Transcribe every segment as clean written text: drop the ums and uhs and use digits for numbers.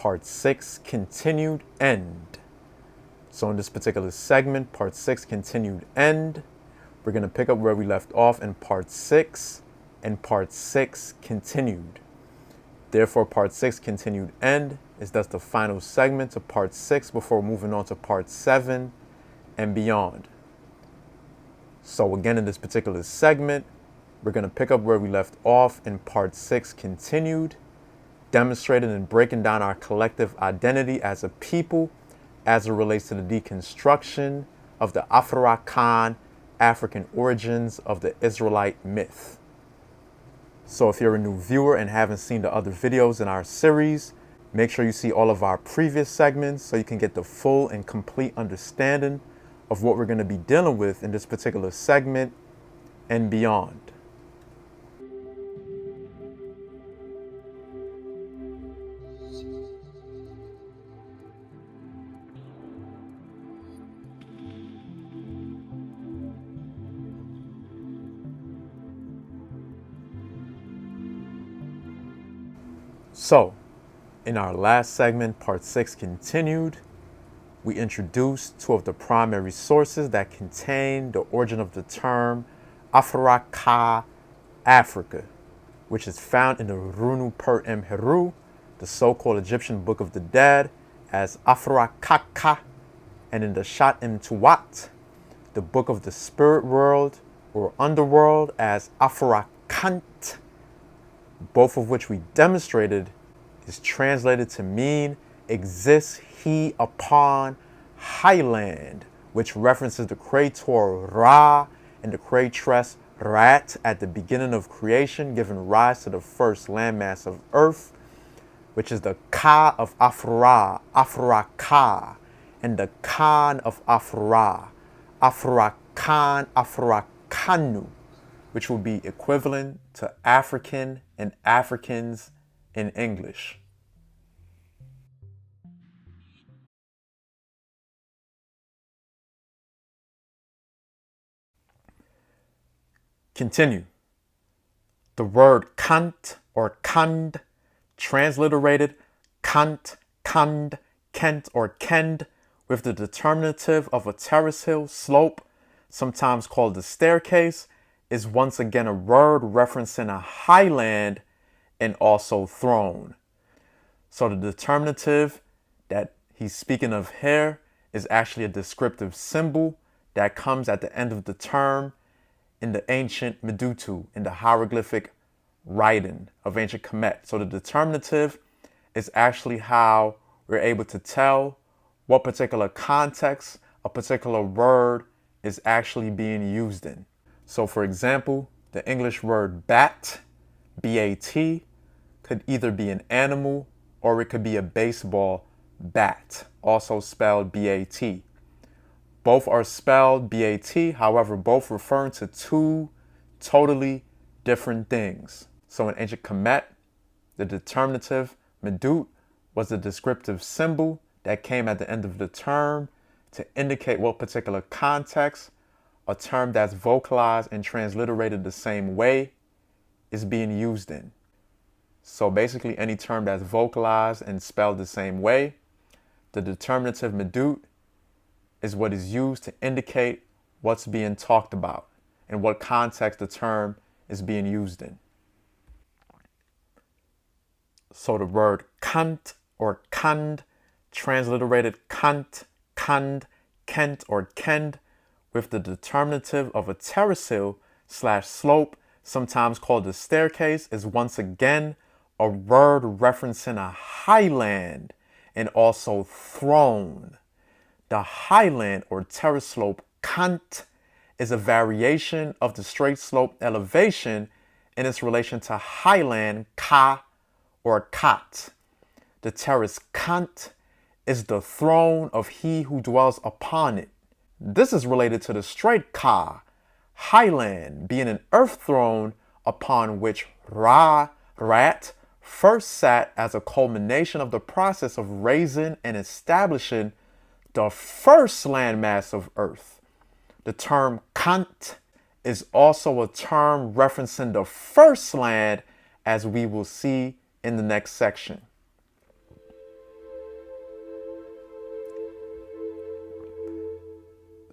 Part 6, continued end. So in this particular segment, Part 6, continued end, we're going to pick up where we left off in Part 6, and Part 6, continued. Therefore, Part 6, continued end, is thus the final segment of Part 6 before moving on to Part 7 and beyond. So again, in this particular segment, we're going to pick up where we left off in Part 6, continued, demonstrating and breaking down our collective identity as a people as it relates to the deconstruction of the Afurakan, African origins of the Israelite myth. So if you're a new viewer and haven't seen the other videos in our series, make sure you see all of our previous segments so you can get the full and complete understanding of what we're going to be dealing with in this particular segment and beyond. So, in our last segment, Part 6 continued, we introduced two of the primary sources that contain the origin of the term Afurakan, Africa, which is found in the Runu Per Heru, the so-called Egyptian Book of the Dead, as Afurakaka, and in the Shat Tuat, the Book of the Spirit World or Underworld, as Afurakant, both of which we demonstrated is translated to mean exists he upon highland, which references the creator Ra and the creatress Rat at the beginning of creation, giving rise to the first landmass of earth, which is the Ka of Afura, Afuraka, and the Khan of Afura, Afurakan, Afurakanu, which would be equivalent to African and Africans in English. Continue. The word Cont or Kand, transliterated Kant, Kand, Kent or Kend, with the determinative of a terrace hill, slope, sometimes called the staircase, is once again a word referencing a highland and also throne. So the determinative that he's speaking of here is actually a descriptive symbol that comes at the end of the term in the ancient Medutu, in the hieroglyphic writing of ancient Kemet. So the determinative is actually how we're able to tell what particular context a particular word is actually being used in. So for example, the English word bat, B-A-T, could either be an animal or it could be a baseball bat, also spelled B-A-T. Both are spelled B-A-T, however, both referring to two totally different things. So in ancient Kemet, the determinative medut was the descriptive symbol that came at the end of the term to indicate what particular context a term that's vocalized and transliterated the same way is being used in. So basically any term that's vocalized and spelled the same way, the determinative medut is what is used to indicate what's being talked about and what context the term is being used in. So the word Kant or Kand, transliterated Kant, Kand, Kent or Kend, with the determinative of a terrace hill / slope, sometimes called the staircase, is once again a word referencing a highland and also throne. The highland or terrace slope Kant is a variation of the straight slope elevation in its relation to highland Ka or Kat. The terrace Kant is the throne of he who dwells upon it. This is related to the straight Ka, highland, being an earth throne upon which Rat, first sat as a culmination of the process of raising and establishing the first landmass of earth. The term Kant is also a term referencing the first land, as we will see in the next section.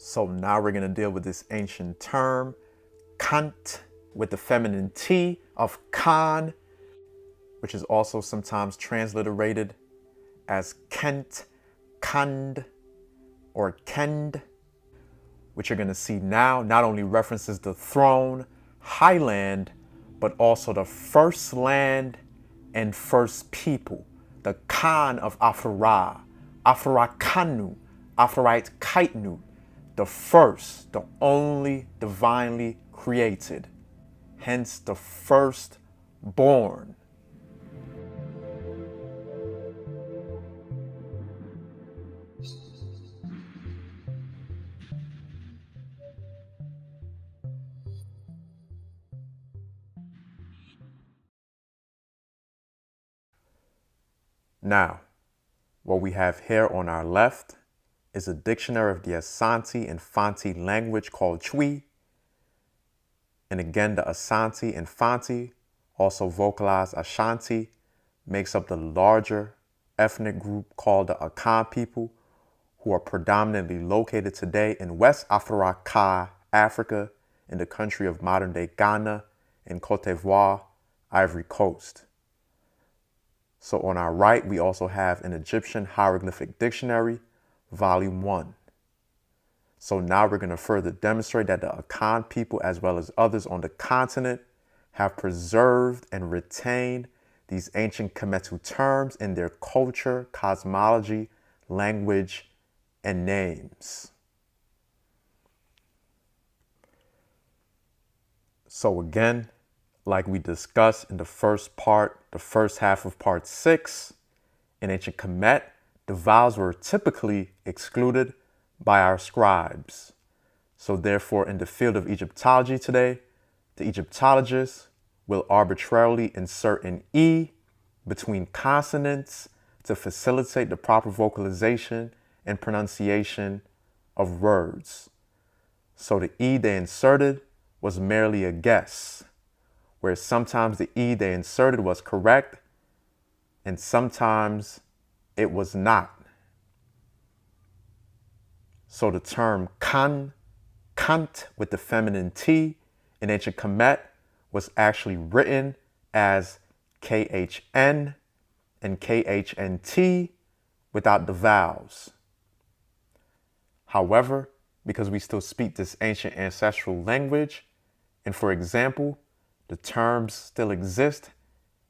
So now we're going to deal with this ancient term, Cont, with the feminine T of Khan, which is also sometimes transliterated as Kent, Kand, or Kend, which you're going to see now not only references the throne, highland, but also the first land and first people, the Khan of Afura, Afurakanu, Afurite Kaitnu, the first, the only divinely created, hence the first born. Now, what we have here on our left is a dictionary of the Asante and Fanti language called Twi. And again, the Asante and Fanti, also vocalized Ashanti, makes up the larger ethnic group called the Akan people, who are predominantly located today in West Afurakan, Africa, in the country of modern-day Ghana and Cote d'Ivoire, Ivory Coast. So on our right, we also have an Egyptian hieroglyphic dictionary, volume 1. So now we're going to further demonstrate that the Akan people, as well as others on the continent, have preserved and retained these ancient Kemetu terms in their culture, cosmology, language, and names. So again, like we discussed in the first part, the first half of part 6, in ancient Kemet, the vowels were typically excluded by our scribes. So therefore, in the field of Egyptology today, the Egyptologists will arbitrarily insert an E between consonants to facilitate the proper vocalization and pronunciation of words. So the E they inserted was merely a guess, where sometimes the E they inserted was correct and sometimes it was not. So the term Khan, Cont with the feminine T in ancient Kemet was actually written as KHN and KHNT without the vowels. However, because we still speak this ancient ancestral language, and for example, the terms still exist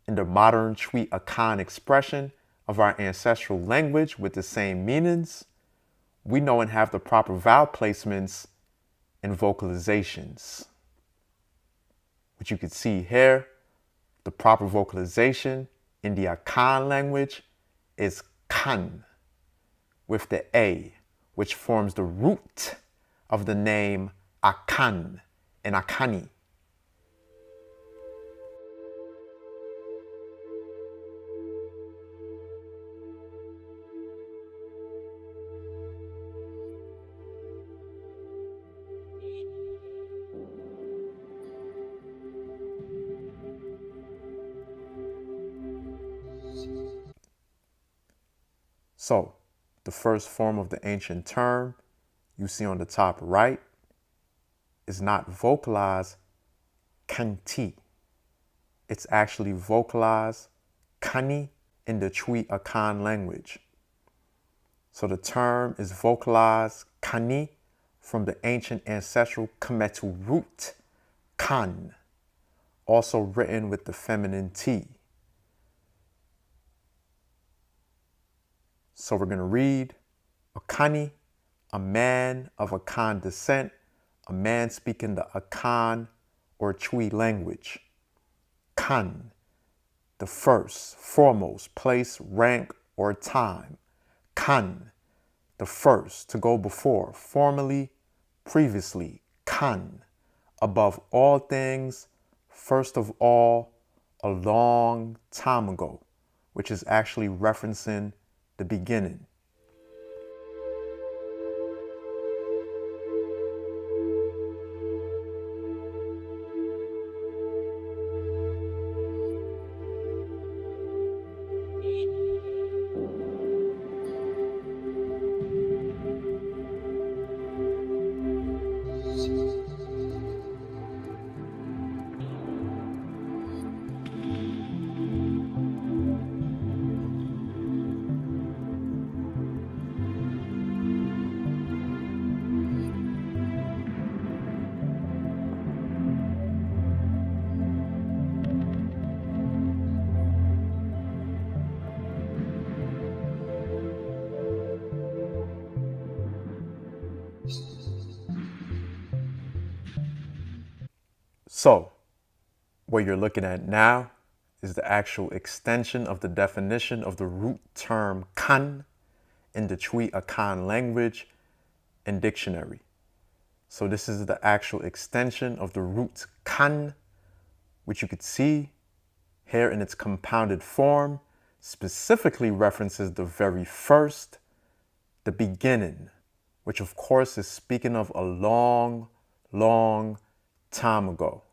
in the modern Twi Akan expression of our ancestral language with the same meanings, we know and have the proper vowel placements and vocalizations. Which you can see here, the proper vocalization in the Akan language is Kan with the A, which forms the root of the name Akan and Akani. So, the first form of the ancient term you see on the top right is not vocalized kanti. It's actually vocalized kani in the Twi Akan language. So the term is vocalized kani from the ancient ancestral Kemetu root kan, also written with the feminine T. So we're going to read Akani, a man of Akan descent, a man speaking the Akan or Twi language. Kan, the first, foremost, place, rank, or time. Kan, the first, to go before, formerly, previously. Kan, above all things, first of all, a long time ago, which is actually referencing the beginning. So what you're looking at now is the actual extension of the definition of the root term kan in the Afurakan language and dictionary. So this is the actual extension of the root kan, which you could see here in its compounded form, specifically references the very first, the beginning, which of course is speaking of a long, long time ago.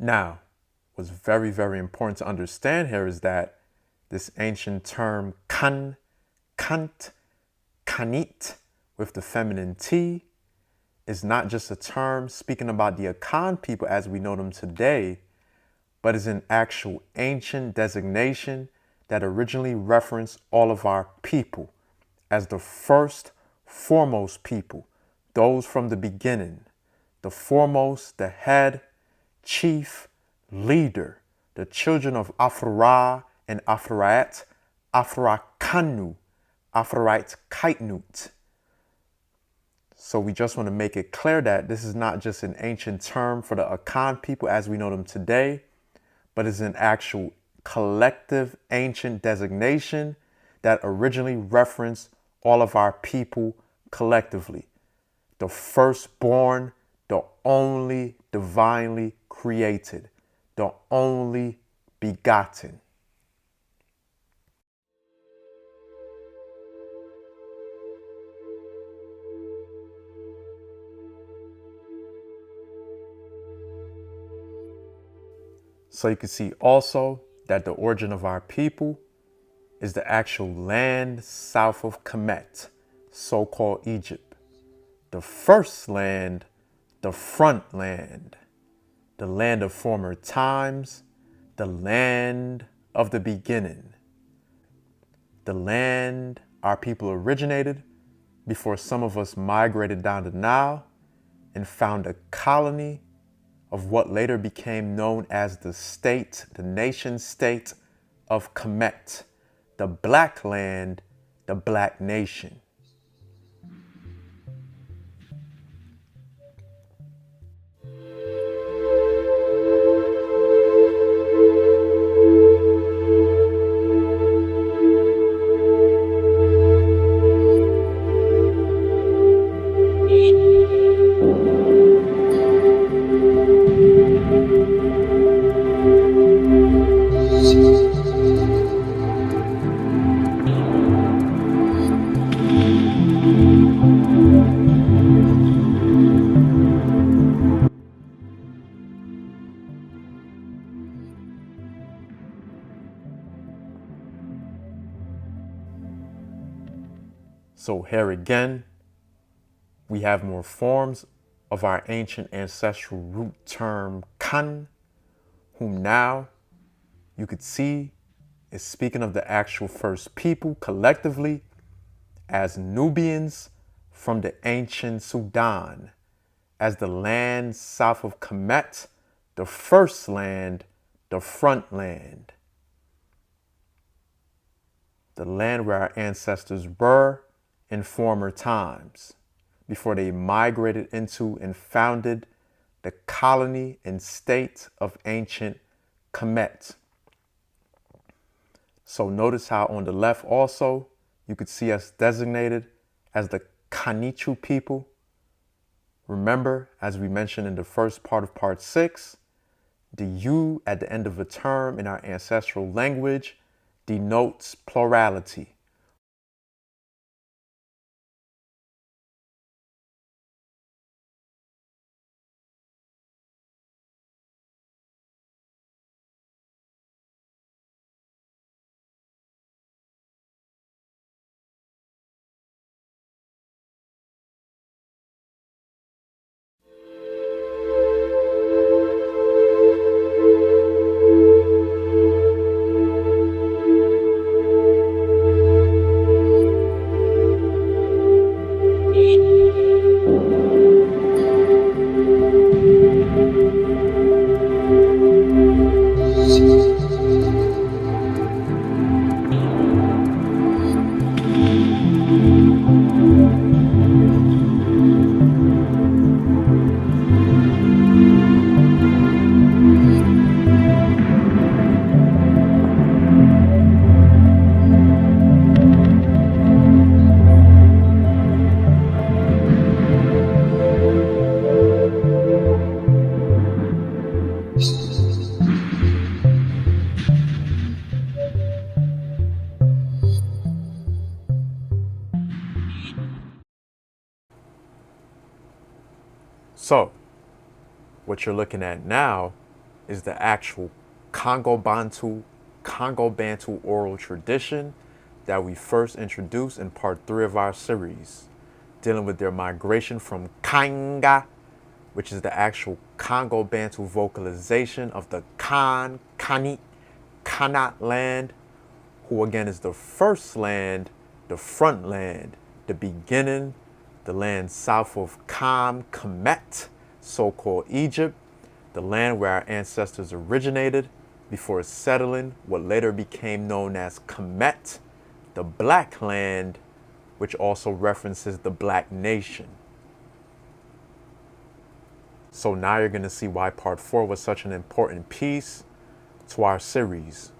Now, what's very, very important to understand here is that this ancient term kan, cant, kanit, with the feminine T, is not just a term speaking about the Akan people as we know them today, but is an actual ancient designation that originally referenced all of our people as the first, foremost people, those from the beginning, the foremost, the head, chief, leader, the children of Afura and Afurat, Afurakanu, Afurait Kaitnut. So we just want to make it clear that this is not just an ancient term for the Akan people as we know them today, but is an actual collective ancient designation that originally referenced all of our people collectively. The firstborn, the only divinely created, the only begotten. So you can see also that the origin of our people is the actual land south of Kemet, so-called Egypt. The first land, the front land, the land of former times, the land of the beginning, the land our people originated before some of us migrated down the Nile and found a colony of what later became known as the state, the nation state of Kemet, the black land, the black nation. So here again, we have more forms of our ancient ancestral root term kan, whom now you could see is speaking of the actual first people collectively as Nubians from the ancient Sudan, as the land south of Kemet, the first land, the front land, the land where our ancestors were in former times, before they migrated into and founded the colony and state of ancient Kemet. So notice how on the left also, you could see us designated as the Kanichu people. Remember, as we mentioned in the first part of part 6, the U at the end of a term in our ancestral language denotes plurality. So, what you're looking at now is the actual Congo-Bantu oral tradition that we first introduced in part 3 of our series, dealing with their migration from Kanga, which is the actual Congo-Bantu vocalization of the Kani, Kanat land, who again is the first land, the front land, the beginning, the land south of Kemet, so-called Egypt, the land where our ancestors originated before settling what later became known as Kemet, the Black Land, which also references the Black Nation. So now you're going to see why part 4 was such an important piece to our series.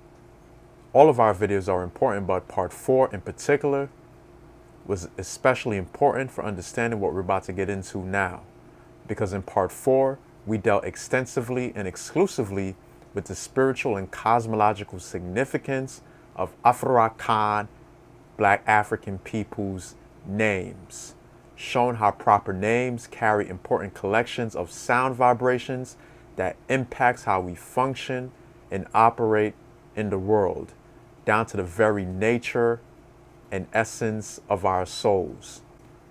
All of our videos are important, but part 4 in particular was especially important for understanding what we're about to get into now. Because in part 4, we dealt extensively and exclusively with the spiritual and cosmological significance of Afurakan, Black African peoples' names, showing how proper names carry important collections of sound vibrations that impacts how we function and operate in the world, down to the very nature and essence of our souls,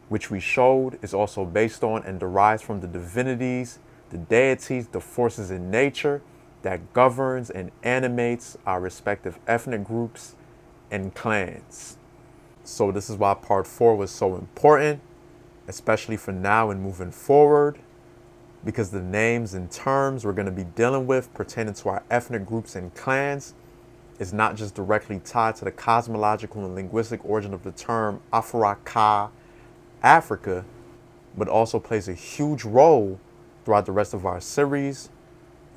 which we showed is also based on and derives from the divinities, the deities, the forces in nature that governs and animates our respective ethnic groups and clans. So this is why part 4 was so important, especially for now and moving forward, because the names and terms we're going to be dealing with pertaining to our ethnic groups and clans is not just directly tied to the cosmological and linguistic origin of the term Afuraka, Africa, but also plays a huge role throughout the rest of our series,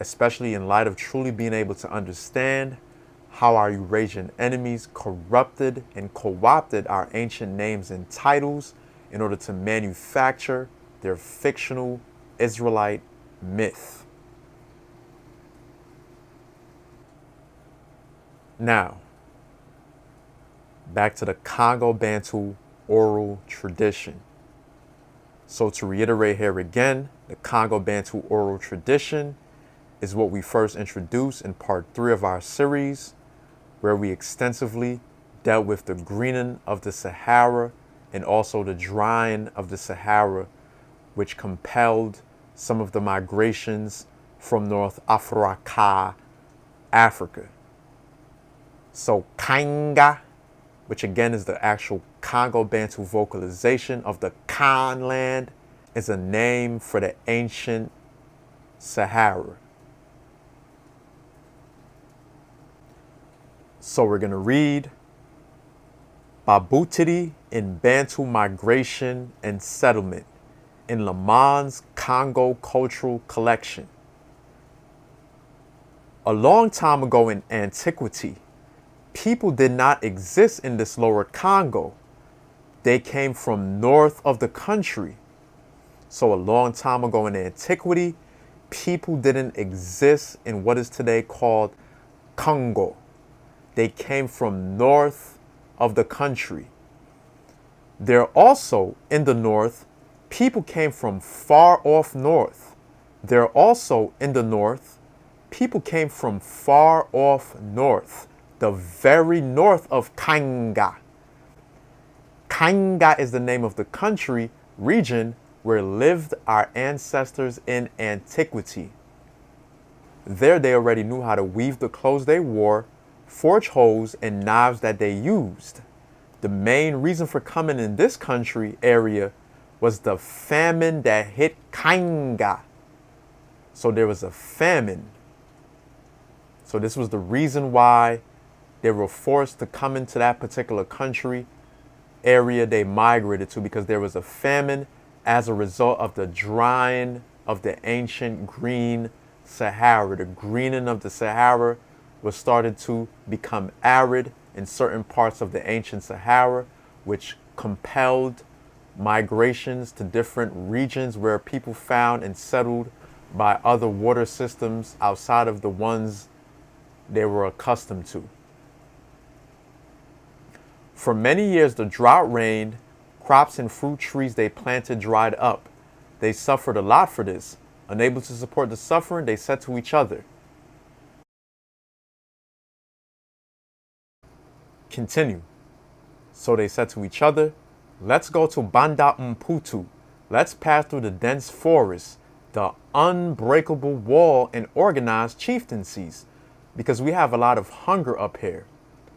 especially in light of truly being able to understand how our Eurasian enemies corrupted and co-opted our ancient names and titles in order to manufacture their fictional Israelite myth. Now, back to the Congo-Bantu oral tradition. So to reiterate here again, the Congo-Bantu oral tradition is what we first introduced in part 3 of our series, where we extensively dealt with the greening of the Sahara and also the drying of the Sahara, which compelled some of the migrations from North Africa, Africa. So Kanga, which again is the actual Congo-Bantu vocalization of the Kan land, is a name for the ancient Sahara. So we're going to read Babutidi in Bantu Migration and Settlement in Lamon's Congo Cultural Collection. A long time ago in antiquity, people did not exist in this lower Congo. They came from north of the country. So a long time ago in antiquity, people didn't exist in what is today called Congo. They came from north of the country. There also in the north, people came from far off north. There also in the north, people came from far off north, the very north of Kanga. Kanga is the name of the country, region, where lived our ancestors in antiquity. There they already knew how to weave the clothes they wore, forge hoes, and knives that they used. The main reason for coming in this country area was the famine that hit Kanga. So there was a famine. So this was the reason why they were forced to come into that particular country area they migrated to, because there was a famine as a result of the drying of the ancient green Sahara. The greening of the Sahara was started to become arid in certain parts of the ancient Sahara, which compelled migrations to different regions where people found and settled by other water systems outside of the ones they were accustomed to. For many years, the drought reigned. Crops and fruit trees they planted dried up. They suffered a lot for this. Unable to support the suffering, they said to each other. Continue. So they said to each other, let's go to Banda Mputu. Let's pass through the dense forest, the unbreakable wall, and organize chieftaincies, because we have a lot of hunger up here.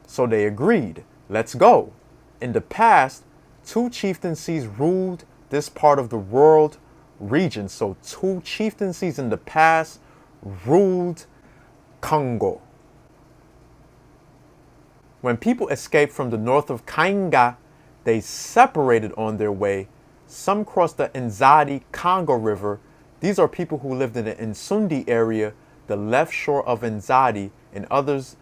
So they agreed, let's go. In the past, 2 chieftaincies ruled this part of the world region. So 2 chieftaincies in the past ruled Congo. When people escaped from the north of Kainga, they separated on their way. Some crossed the Nzadi-Congo River. These are people who lived in the Nsundi area, the left shore of Nzadi, and others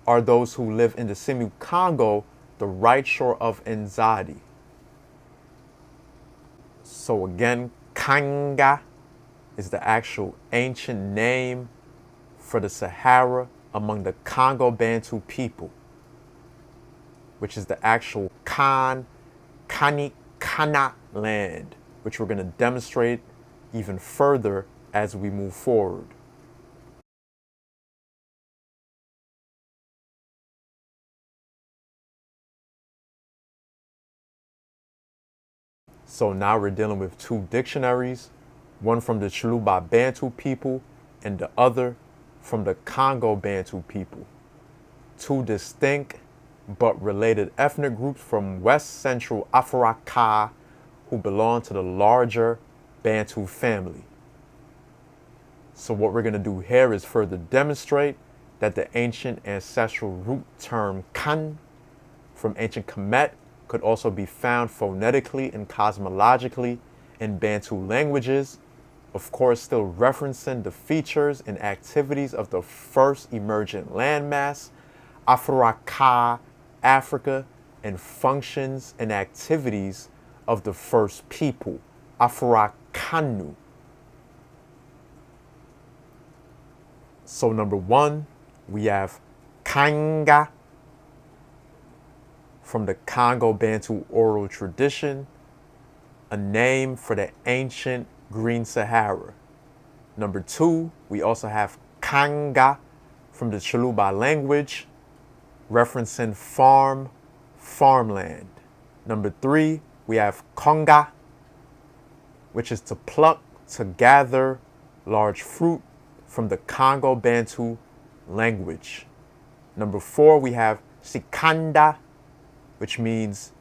are those who live in the Simu-Congo, the right shore of Nzadi. So again, Kanga is the actual ancient name for the Sahara among the Congo Bantu people, which is the actual Kani Kana land, which we're going to demonstrate even further as we move forward. So now we're dealing with 2 dictionaries, one from the Chiluba Bantu people and the other from the Congo Bantu people. 2 distinct but related ethnic groups from West Central Afurakan who belong to the larger Bantu family. So what we're going to do here is further demonstrate that the ancient ancestral root term kan from ancient Kemet could also be found phonetically and cosmologically in Bantu languages, of course still referencing the features and activities of the first emergent landmass, Afurakan, Africa, and functions and activities of the first people, Afurakanu. So number 1, we have Kanga from the Congo Bantu oral tradition, a name for the ancient Green Sahara. Number 2, we also have Kanga from the Chiluba language, referencing farmland. Number 3, we have Konga, which is to pluck, to gather large fruit, from the Congo Bantu language. Number 4, we have Sikanda, which means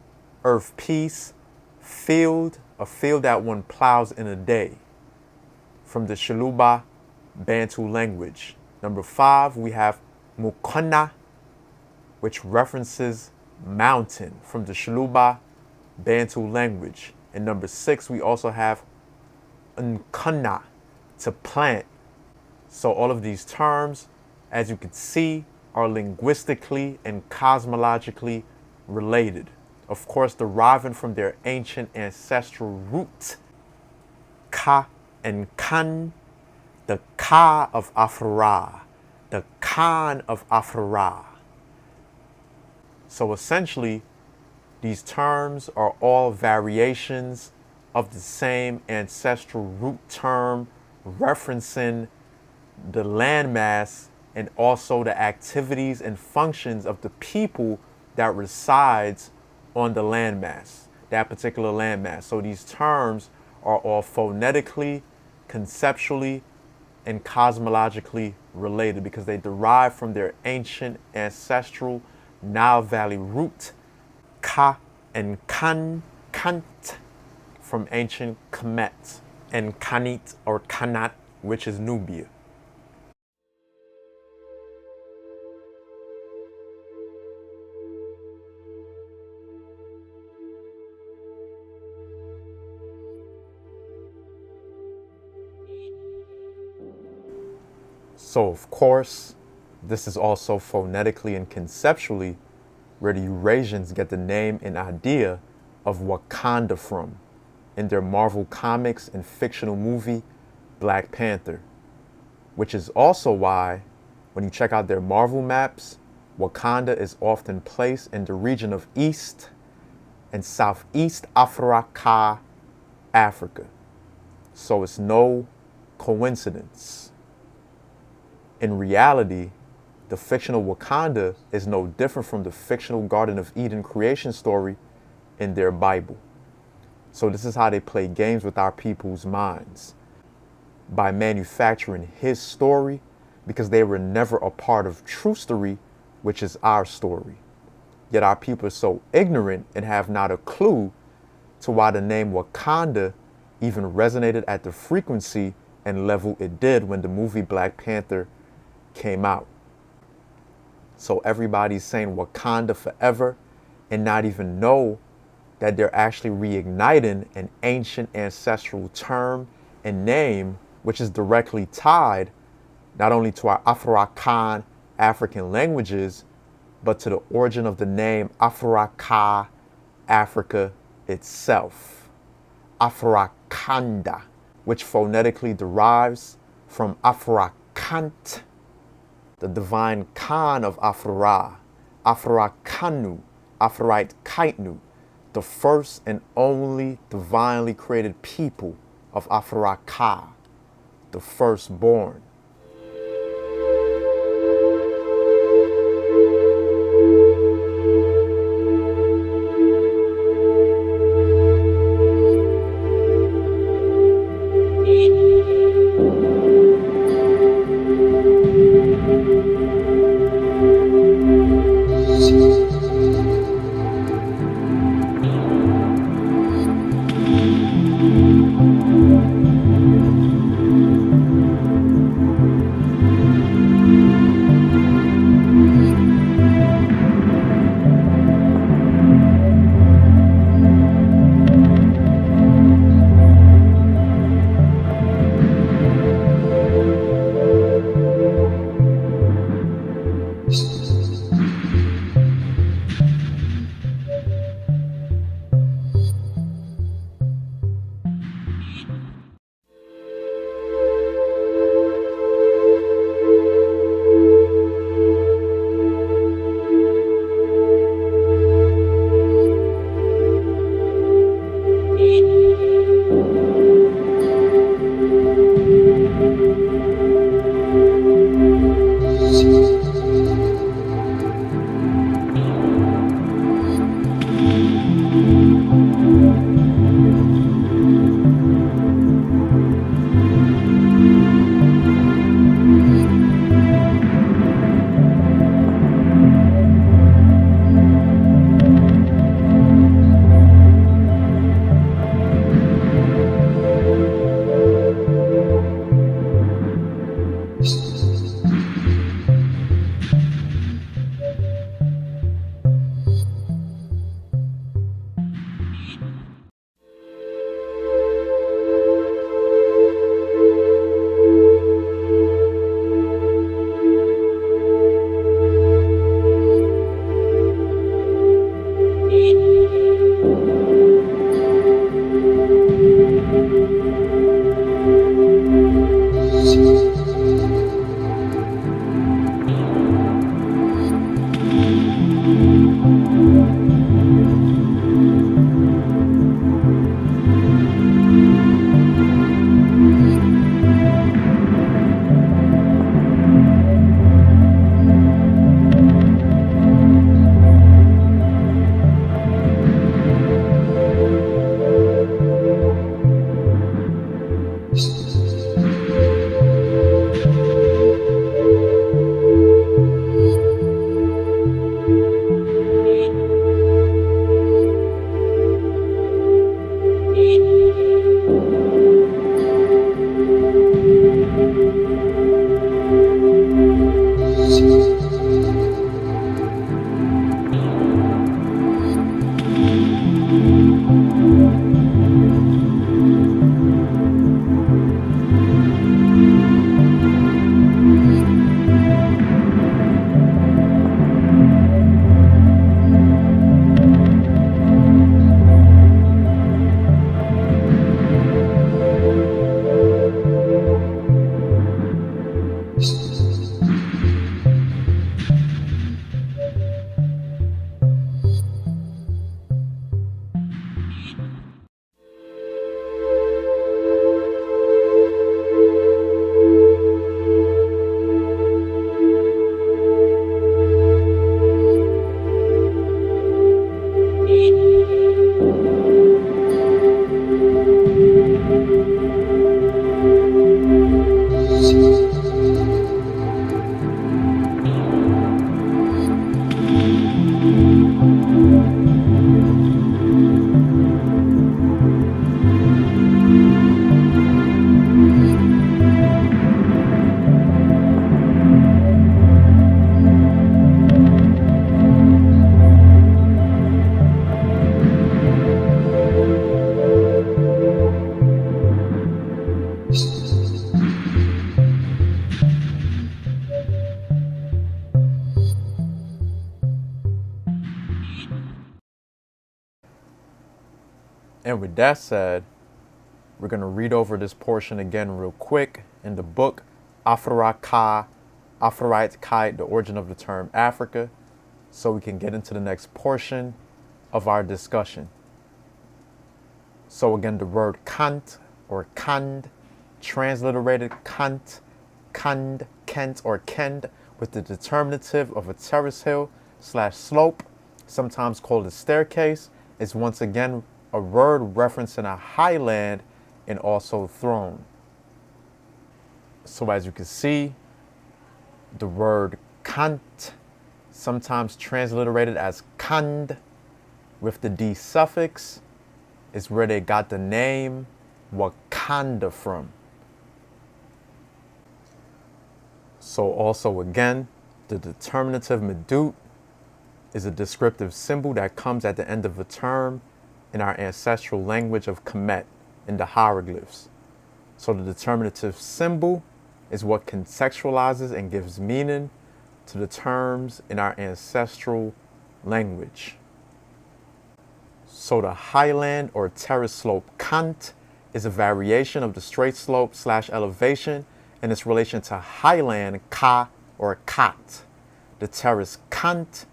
earth piece, field, a field that one plows in a day, from the Chiluba Bantu language. Number 5, we have Mukona, which references mountain, from the Chiluba Bantu language. And number 6, we also have Nkana, to plant. So all of these terms, as you can see, are linguistically and cosmologically related, of course deriving from their ancient ancestral root, Ka and Kan, the Ka of Afra, the Kan of Afra. So essentially, these terms are all variations of the same ancestral root term, referencing the landmass and also the activities and functions of the people that resides on the landmass, that particular landmass. So these terms are all phonetically, conceptually, and cosmologically related because they derive from their ancient ancestral Nile Valley root, Ka and Kan, Kant, from ancient Kemet, and Kanit or Kanat, which is Nubia. So, of course, this is also phonetically and conceptually where the Eurasians get the name and idea of Wakanda from in their Marvel Comics and fictional movie Black Panther, which is also why, when you check out their Marvel maps, Wakanda is often placed in the region of East and Southeast Africa, Africa. So it's no coincidence. In reality, the fictional Wakanda is no different from the fictional Garden of Eden creation story in their Bible. So this is how they play games with our people's minds, by manufacturing his story, because they were never a part of true story, which is our story. Yet our people are so ignorant and have not a clue to why the name Wakanda even resonated at the frequency and level it did when the movie Black Panther came out. So everybody's saying Wakanda forever and not even know that they're actually reigniting an ancient ancestral term and name, which is directly tied not only to our Afurakan African languages, but to the origin of the name Afuraka, Africa itself. Afurakanda, which phonetically derives from Afurakant, the divine Khan of Afura, Afurakanu, Afurite Kaitnu, the first and only divinely created people of Afuraka, the firstborn. And with that said, we're going to read over this portion again real quick in the book Afurakan, Afurakan, the origin of the term Africa, so we can get into the next portion of our discussion. So again, the word Cont or Kand, transliterated Cont, Kand, Kent, or Kend, with the determinative of a terrace hill / slope, sometimes called a staircase, is once again a word referencing a highland and also throne. So as you can see, the word Kant, sometimes transliterated as Kand, with the D suffix, is where they got the name Wakanda from. So also again, the determinative medut is a descriptive symbol that comes at the end of a term in our ancestral language of Kemet in the hieroglyphs. So the determinative symbol is what contextualizes and gives meaning to the terms in our ancestral language. So the highland or terrace slope Kant is a variation of the straight slope / elevation in its relation to highland Ka or Kat. The terrace Kant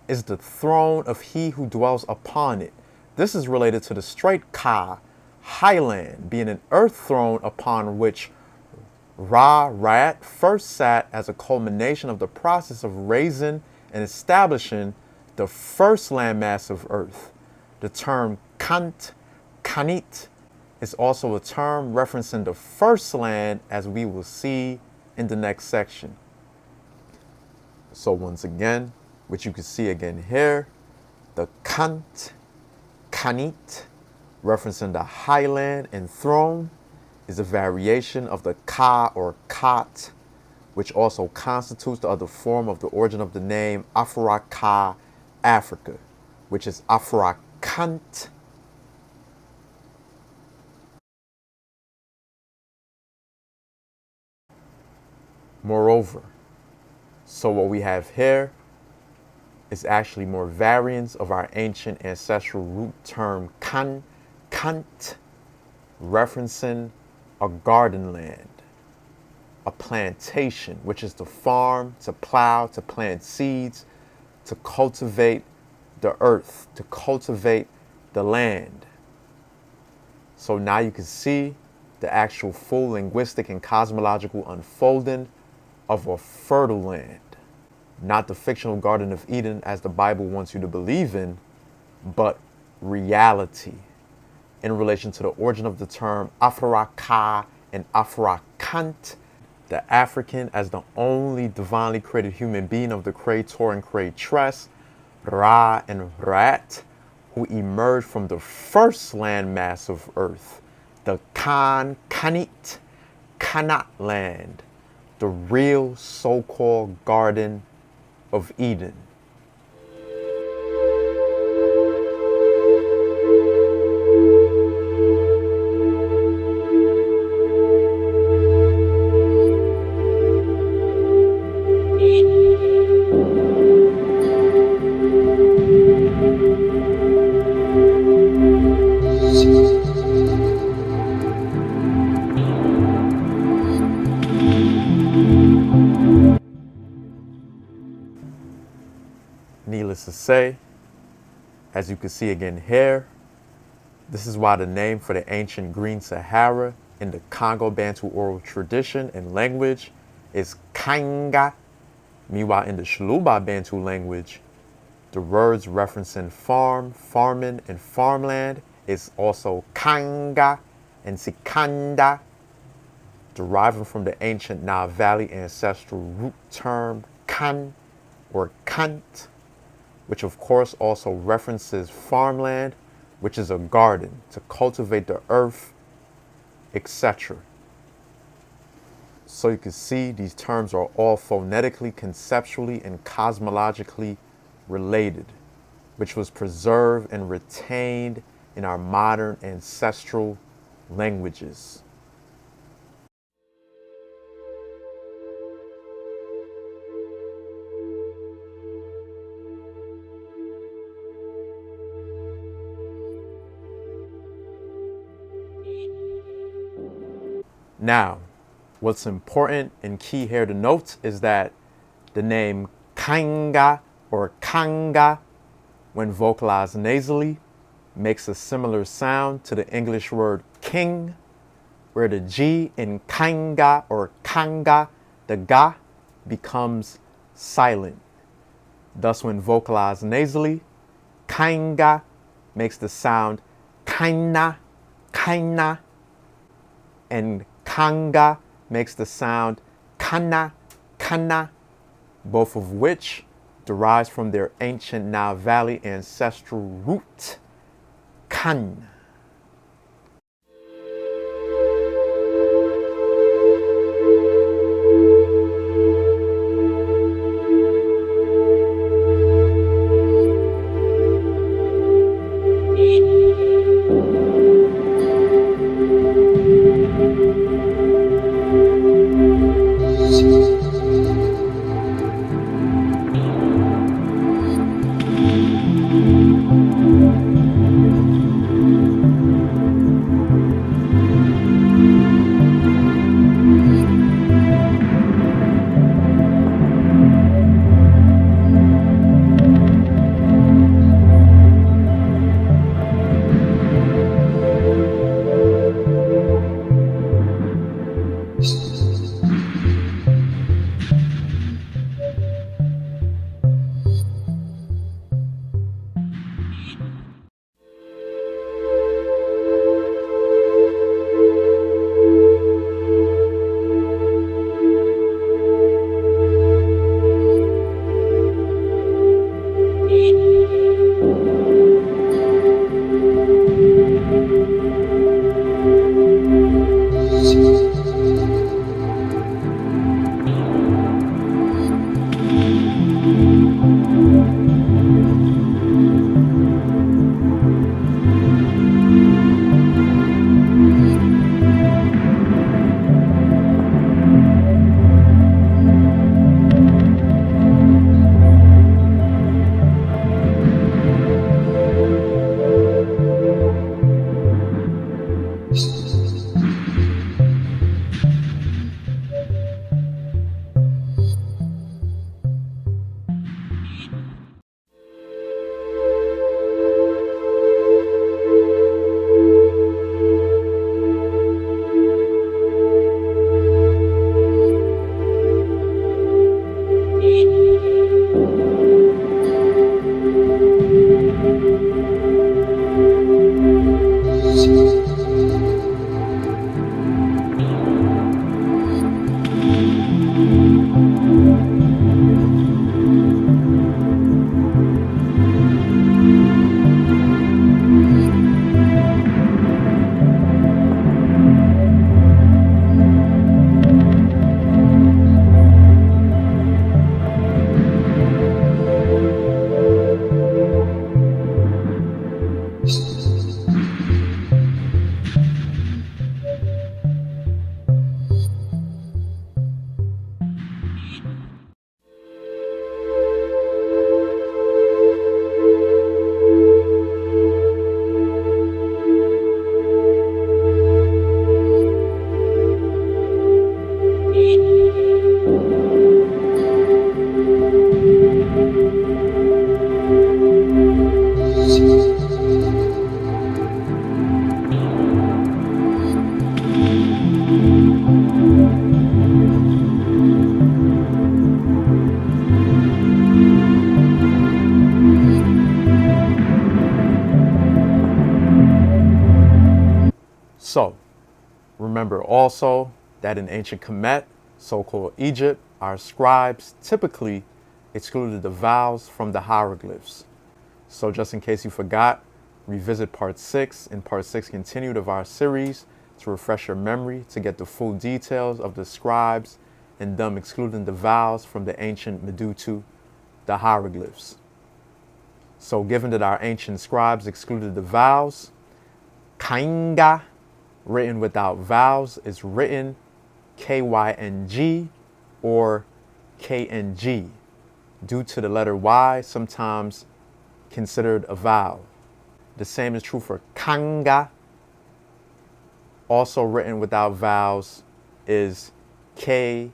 is the throne of he who dwells upon it. This is related to the straight Ka, highland, being an earth throne upon which Ra-Rat first sat as a culmination of the process of raising and establishing the first landmass of earth. The term Kant, Kanit, is also a term referencing the first land, as we will see in the next section. So once again, which you can see again here, the Kant, Kanit, referencing the highland and throne, is a variation of the Ka or Kat, which also constitutes the other form of the origin of the name Afurakan, Africa, which is Afurakant. Moreover, so what we have here is actually more variants of our ancient ancestral root term kan, kant, referencing a garden land, a plantation, which is to farm, to plow, to plant seeds, to cultivate the earth, to cultivate the land. So now you can see the actual full linguistic and cosmological unfolding of a fertile land, not the fictional Garden of Eden as the Bible wants you to believe in, but reality in relation to the origin of the term Afurakan and Afurakant, the African as the only divinely created human being of the Creator and Creatress, Ra and Rat, who emerged from the first landmass of earth, the Kanit, Kanat land, the real so-called Garden of Eden. Needless to say, as you can see again here, this is why the name for the ancient Green Sahara in the Congo Bantu oral tradition and language is Kanga. Meanwhile, in the Shuluba Bantu language, the words referencing farm, farming, and farmland is also Kanga and Sikanda, deriving from the ancient Nile Valley ancestral root term Kan or Kant, which of course also references farmland, which is a garden to cultivate the earth, etc. So you can see these terms are all phonetically, conceptually, and cosmologically related, which was preserved and retained in our modern ancestral languages. Now, what's important and key here to note is that the name kanga or kanga, when vocalized nasally, makes a similar sound to the English word king, where the G in kanga or kanga, the ga, becomes silent. Thus, when vocalized nasally, kanga makes the sound kaina, kaina, and kanga makes the sound kana, kana, both of which derives from their ancient Nile Valley ancestral root, kan. So, remember also that in ancient Kemet, so-called Egypt, our scribes typically excluded the vowels from the hieroglyphs. So just in case you forgot, revisit part 6 and part 6 continued of our series to refresh your memory to get the full details of the scribes and them excluding the vowels from the ancient Medutu, the hieroglyphs. So given that our ancient scribes excluded the vowels, kainga, written without vowels, is written KYNG or KNG, due to the letter Y sometimes considered a vowel. The same is true for kanga, also written without vowels, is KNG.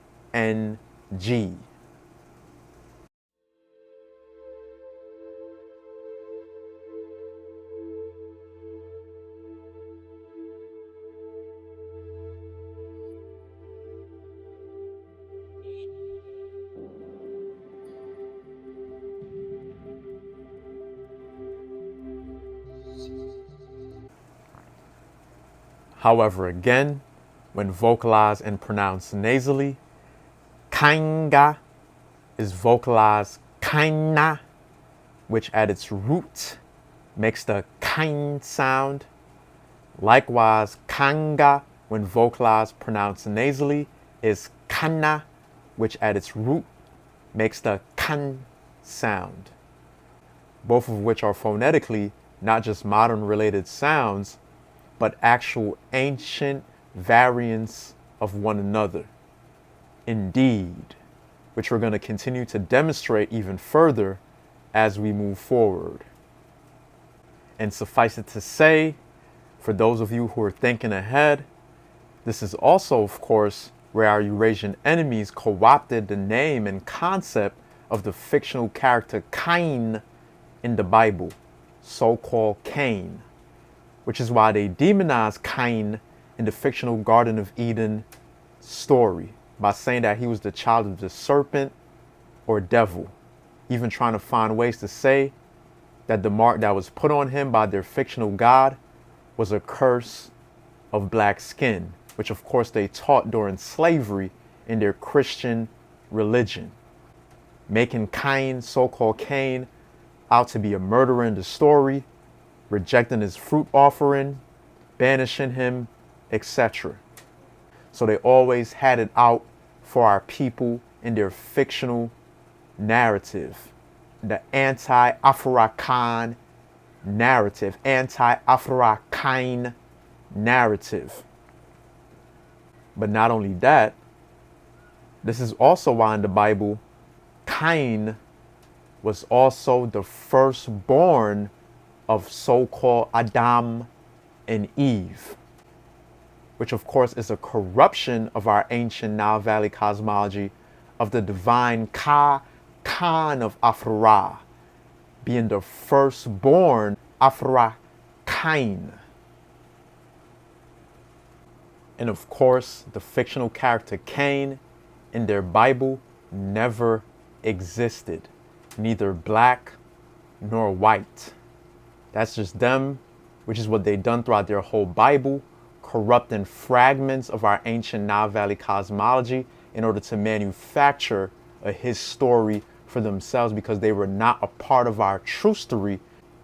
However, again, when vocalized and pronounced nasally, kanga is vocalized kaina, which at its root makes the kain sound. Likewise, kanga, when vocalized pronounced nasally, is kana, which at its root makes the kan sound. Both of which are phonetically not just modern related sounds, but actual ancient variants of one another. Indeed, which we're going to continue to demonstrate even further as we move forward. And suffice it to say, for those of you who are thinking ahead, this is also, of course, where our Eurasian enemies co-opted the name and concept of the fictional character Cain in the Bible, so-called Cain, which is why they demonized Cain in the fictional Garden of Eden story by saying that he was the child of the serpent or devil, even trying to find ways to say that the mark that was put on him by their fictional god was a curse of black skin, which of course they taught during slavery in their Christian religion, making Cain, so-called Cain, out to be a murderer in the story, rejecting his fruit offering, banishing him, etc. So they always had it out for our people in their fictional narrative, the anti-Afurakan narrative, anti-Afurakan narrative. But not only that, this is also why in the Bible, Cain was also the firstborn of so-called Adam and Eve, which of course is a corruption of our ancient Nile Valley cosmology of the divine Khan of Afra, being the firstborn Afurakan. And of course, the fictional character Cain in their Bible never existed, neither black nor white. That's just them, which is what they've done throughout their whole Bible, corrupting fragments of our ancient Nile Valley cosmology in order to manufacture a his story for themselves, because they were not a part of our true story,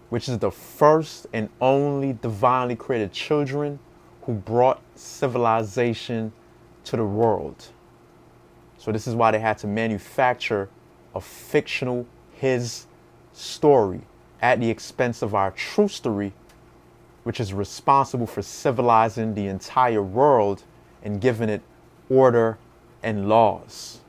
which is the first and only divinely created children who brought civilization to the world. So this is why they had to manufacture a fictional his story at the expense of our true story, which is responsible for civilizing the entire world and giving it order and laws.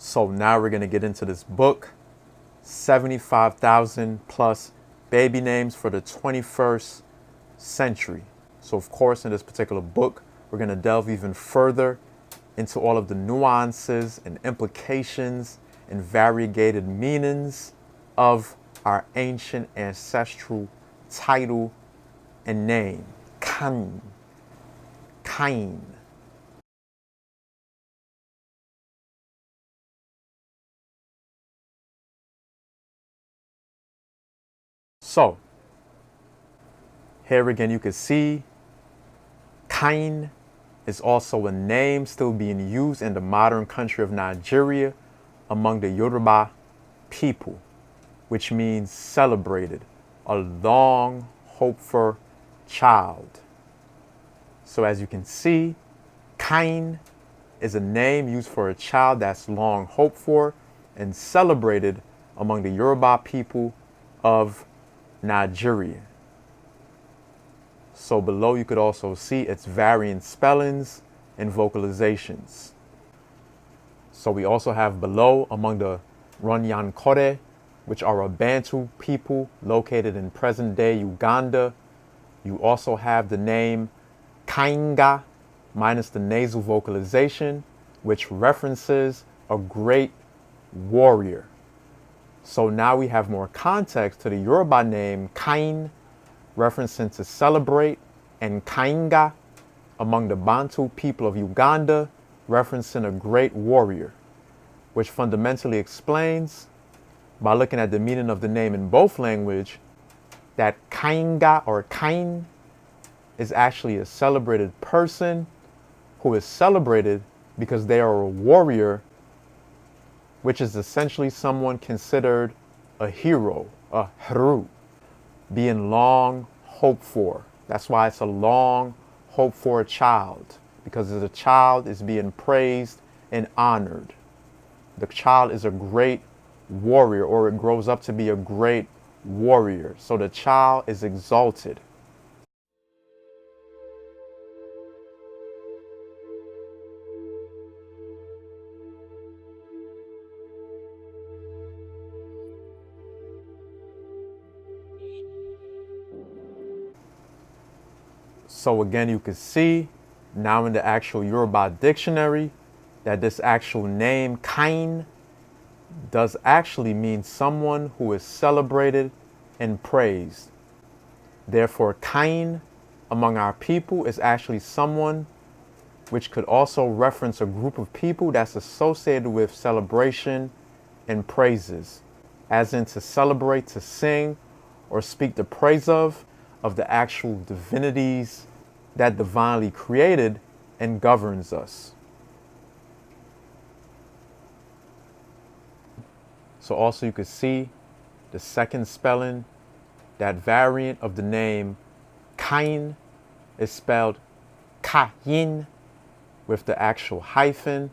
So now we're going to get into this book, 75,000 plus baby names for the 21st century. So of course, in this particular book, we're going to delve even further into all of the nuances and implications and variegated meanings of our ancient ancestral title and name, Cont. Cain. So, here again you can see Cain is also a name still being used in the modern country of Nigeria among the Yoruba people, which means celebrated, a long hoped for child. So as you can see, Cain is a name used for a child that's long hoped for and celebrated among the Yoruba people of Nigeria. So below you could also see its variant spellings and vocalizations. So we also have below among the Runyankore, which are a Bantu people located in present-day Uganda. You also have the name Kainga, minus the nasal vocalization, which references a great warrior. So now we have more context to the Yoruba name Cain, referencing to celebrate, and Kainga among the Bantu people of Uganda, referencing a great warrior, which fundamentally explains, by looking at the meaning of the name in both language, that Kainga or Cain is actually a celebrated person who is celebrated because they are a warrior, which is essentially someone considered a hero, a hru, being long hoped for. That's why it's a long hoped for child, because the child is being praised and honored. The child is a great warrior, or it grows up to be a great warrior. So the child is exalted. So again, you can see now in the actual Yoruba dictionary that this actual name, Cain, does actually mean someone who is celebrated and praised. Therefore, Cain among our people is actually someone which could also reference a group of people that's associated with celebration and praises, as in to celebrate, to sing, or speak the praise of the actual divinities that divinely created and governs us. So also you could see the second spelling, that variant of the name Cain is spelled Kayin with the actual hyphen.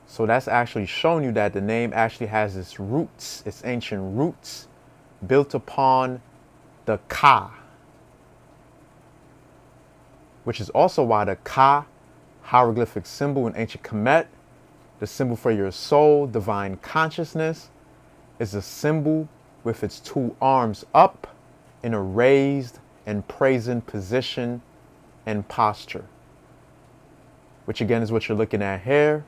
So that's actually showing you that the name actually has its roots, its ancient roots, built upon the Ka, which is also why the Ka hieroglyphic symbol in ancient Kemet, the symbol for your soul, divine consciousness, is a symbol with its two arms up in a raised and praising position and posture, which again is what you're looking at here.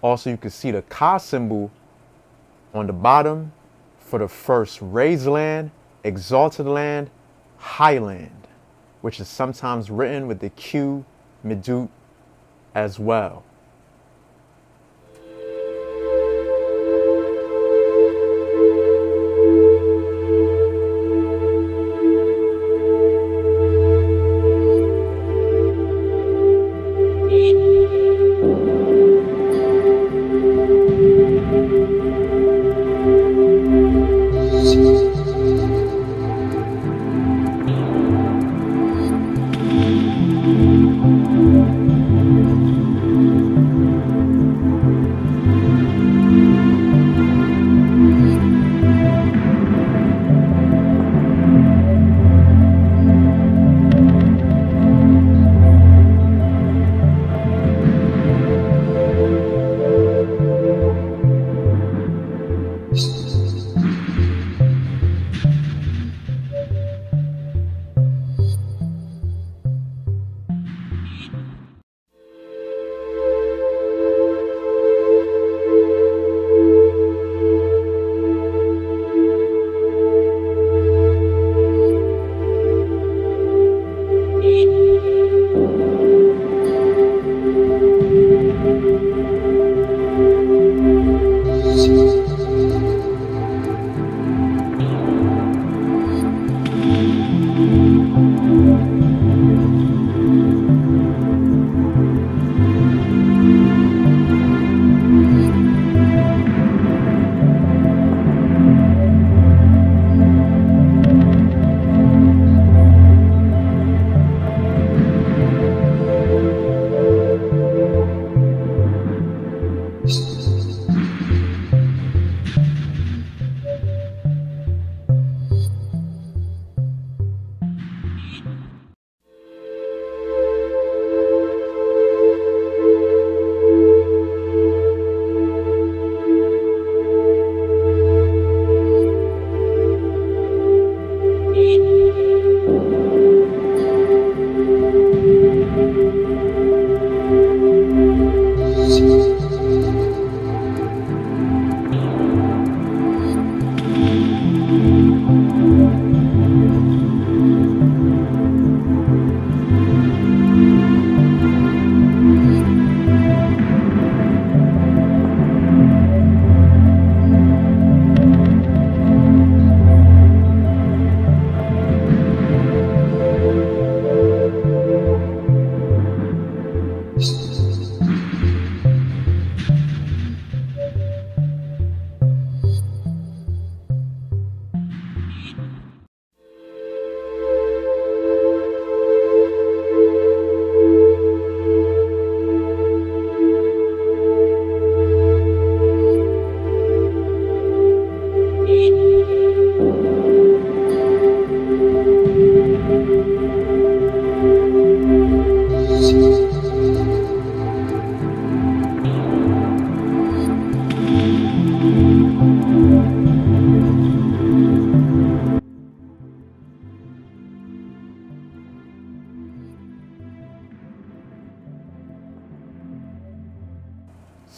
Also, you can see the Ka symbol on the bottom for the first raised land, exalted land, highland, which is sometimes written with the Q Midut as well.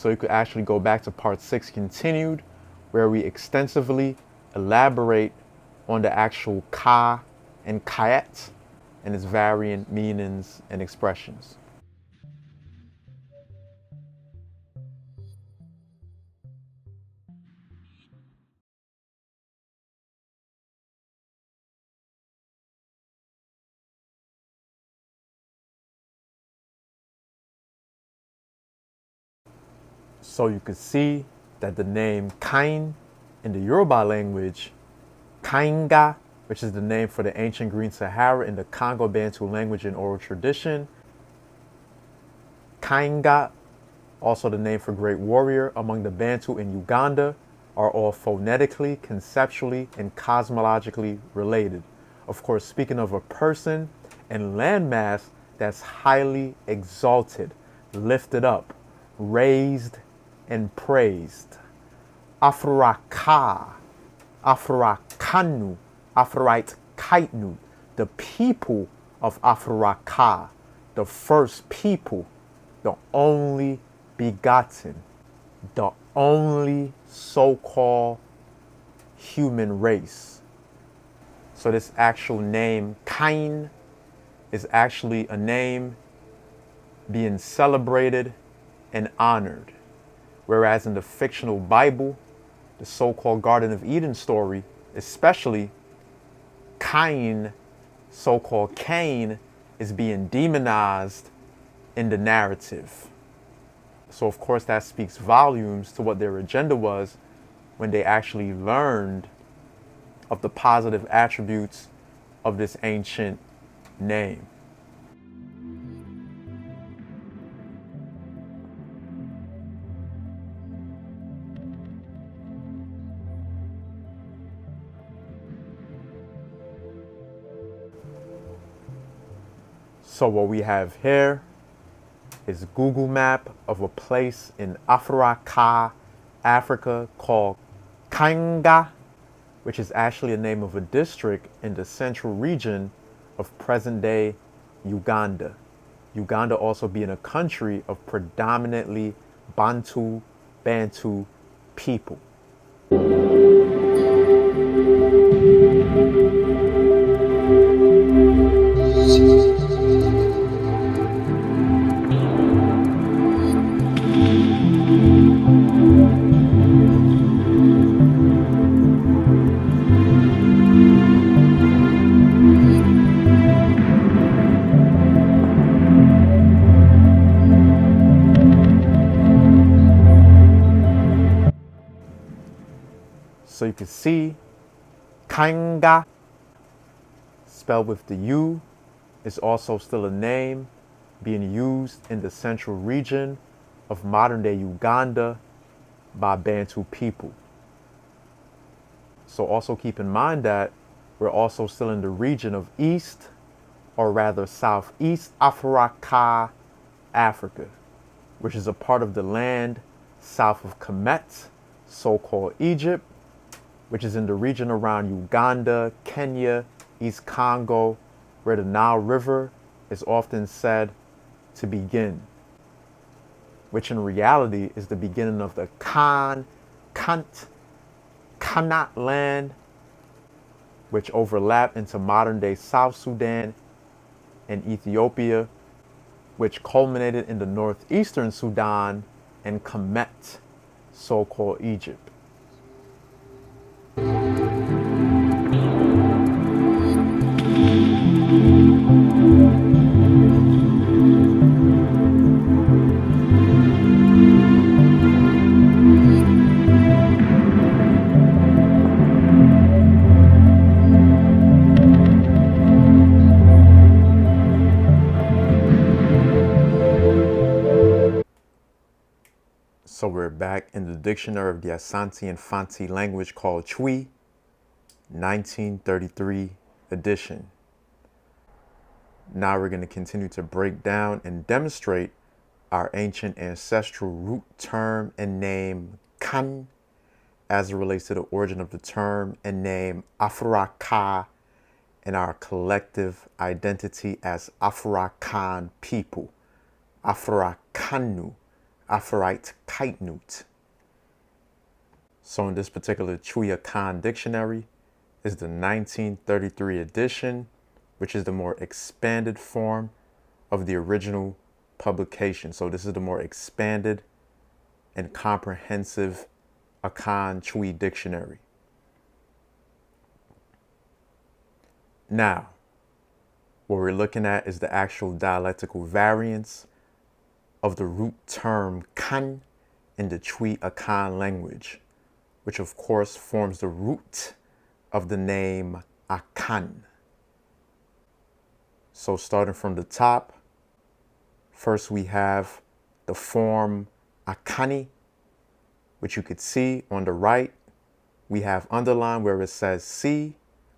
So you could actually go back to part 6 continued, where we extensively elaborate on the actual ka and kayet and its variant meanings and expressions. So you could see that the name Kain in the Yoruba language, Kainga, which is the name for the ancient Green Sahara in the Congo Bantu language and oral tradition, Kainga, also the name for great warrior among the Bantu in Uganda, are all phonetically, conceptually, and cosmologically related. Of course, speaking of a person and landmass that's highly exalted, lifted up, raised, and praised. Afuraka, Afurakanu, Afurite Kaitnu, the people of Afuraka, the first people, the only begotten, the only so-called human race. So this actual name, Kain, is actually a name being celebrated and honored. Whereas in the fictional Bible, the so-called Garden of Eden story, especially Cain, so-called Cain, is being demonized in the narrative. So of course that speaks volumes to what their agenda was when they actually learned of the positive attributes of this ancient name. So what we have here is a Google map of a place in Afuraka, Africa called Kanga, which is actually a name of a district in the central region of present-day Uganda. Uganda also being a country of predominantly Bantu people. So you can see Kanga, spelled with the U, is also still a name being used in the central region of modern-day Uganda by Bantu people. So also keep in mind that we're also still in the region of East, or rather Southeast Afuraka, Africa, which is a part of the land south of Kemet, so-called Egypt, which is in the region around Uganda, Kenya, East Congo, where the Nile River is often said to begin, which in reality is the beginning of the Cont, Kanat land, which overlap into modern-day South Sudan and Ethiopia, which culminated in the northeastern Sudan and Kemet, so-called Egypt. So we're back in the dictionary of the Asante and Fanti language called Twi, 1933 edition. Now we're going to continue to break down and demonstrate our ancient ancestral root term and name Kan as it relates to the origin of the term and name Afuraka and our collective identity as Afurakan people, Afurakanu, Afurakan. So in this particular Afurakan dictionary is the 1933 edition, which is the more expanded form of the original publication. So this is the more expanded and comprehensive Akan Chui dictionary. Now, what we're looking at is the actual dialectical variants of the root term kan in the Chui Akan language, which of course forms the root of the name Akan. So starting from the top, first we have the form Akani, which you could see on the right. We have underlined where it says si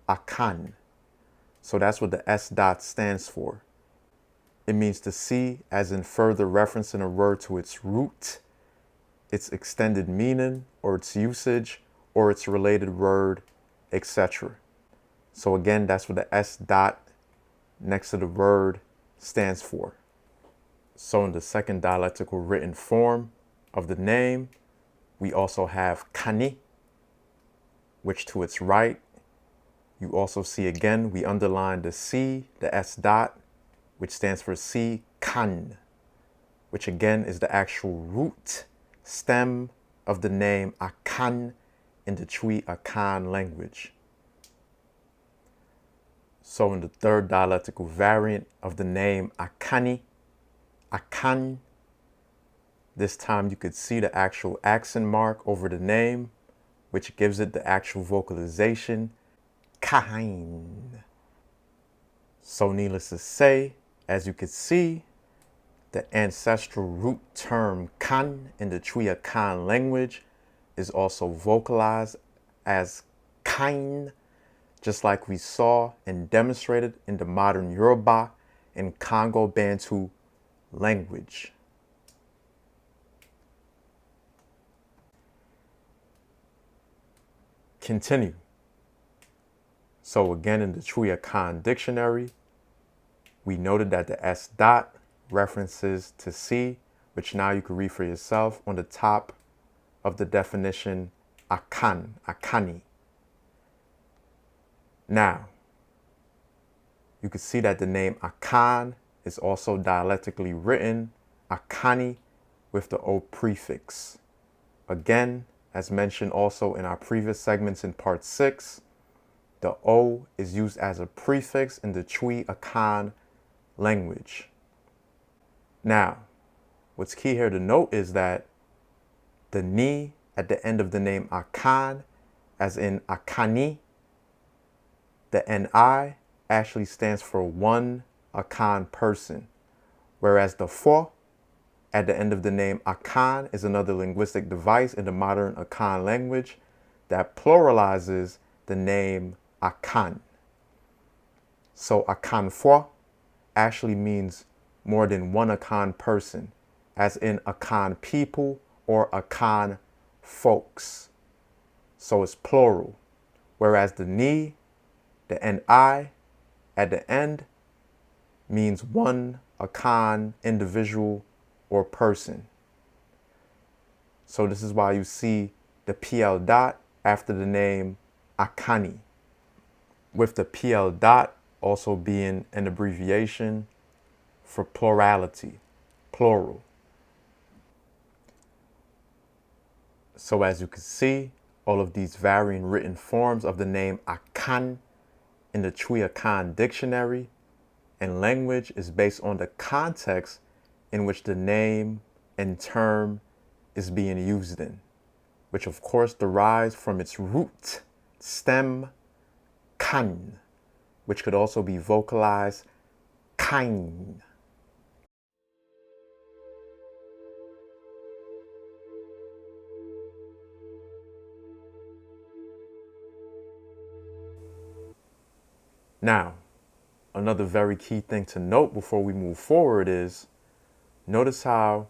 Akan. So that's what the S dot stands for. It means to see as in further referencing a word to its root, its extended meaning, or its usage, or its related word, etc. So again, that's what the S dot next to the word stands for. So in the second dialectical written form of the name, we also have kani, which to its right, you also see again, we underline the C, the S dot, which stands for si kan, which again is the actual root stem of the name Akan in the Chui Akan language. So in the third dialectical variant of the name Akani, Akan, this time you could see the actual accent mark over the name, which gives it the actual vocalization, kain. So needless to say, as you can see, the ancestral root term kan in the Chui Akan language is also vocalized as kain, just like we saw and demonstrated in the modern Yoruba and Congo Bantu language. Continue. So again, in the Chui Akan dictionary, we noted that the S dot references to si, which now you can read for yourself on the top of the definition Akan, Akani. Now, you can see that the name Akan is also dialectically written Akani with the O prefix. Again, as mentioned also in our previous segments in part 6, the O is used as a prefix in the Chui Akan language. Now, what's key here to note is that the ni at the end of the name Akan, as in Akani, the ni actually stands for one Akan person, whereas the fo at the end of the name Akan is another linguistic device in the modern Akan language that pluralizes the name Akan. So Akan fo actually means more than one Akan person, as in Akan people or Akan folks. So it's plural. Whereas the ni, the ni at the end means one Akan individual or person. So this is why you see the PL dot after the name Akani, with the PL dot also being an abbreviation for plurality, plural. So as you can see, all of these varying written forms of the name Akan in the Chui Akan dictionary and language is based on the context in which the name and term is being used in, which of course derives from its root stem kan, which could also be vocalized kain. Now, another very key thing to note before we move forward is, notice how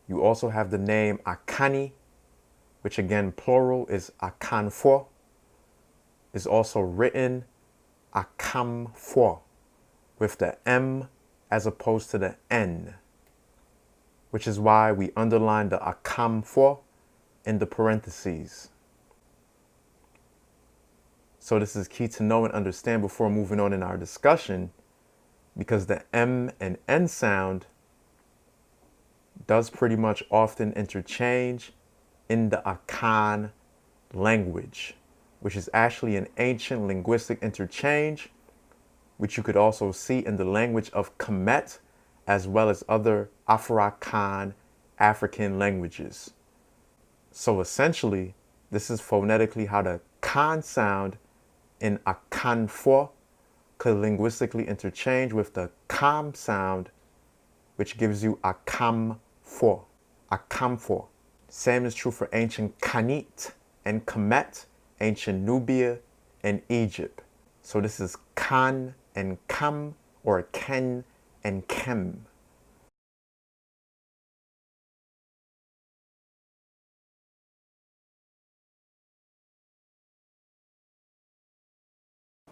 you also have the name Akani, which again plural is Akanfo, is also written Akamfo with the M as opposed to the N. which is why we underline the akam for in the parentheses. So this is key to know and understand before moving on in our discussion, because the M and N sound does pretty much often interchange in the Akan language, which is actually an ancient linguistic interchange, which you could also see in the language of Kemet, as well as other Afurakan African languages. So essentially, this is phonetically how the Kan sound in Akanfo could linguistically interchange with the Kam sound, which gives you Akamfo. Akamfo. Same is true for ancient Kanit and Kemet, ancient Nubia and Egypt. So this is Kan and Kam, or Ken and Kem.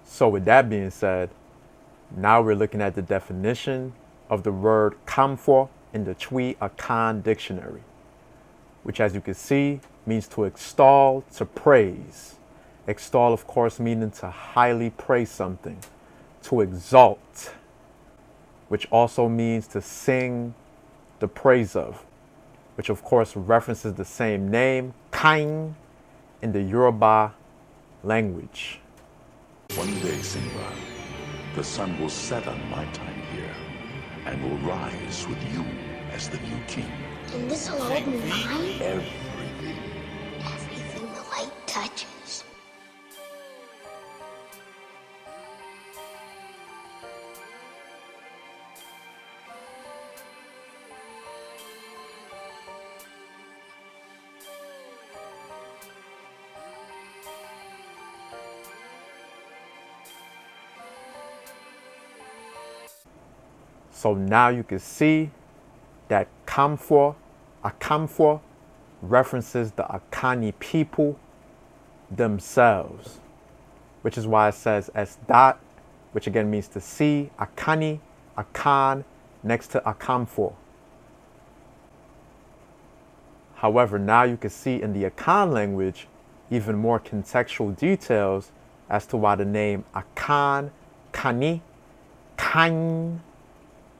So with that being said, now we're looking at the definition of the word kamfor in the Chui Akan dictionary, which, as you can see, means to extol, to praise. Extol, of course, meaning to highly praise something, to exalt, which also means to sing the praise of, which of course references the same name, Kain, in the Yoruba language. One day, Simba, the sun will set on my time here and will rise with you as the new king. And this will all be mine? Everything. Everything the light touches. So now you can see that Kamfor, Akamfor, references the Akani people themselves, which is why it says as dot, which again means to see, Akani, Akan, next to Akamfor. However, now you can see in the Akan language even more contextual details as to why the name Akan, Kani, Kain,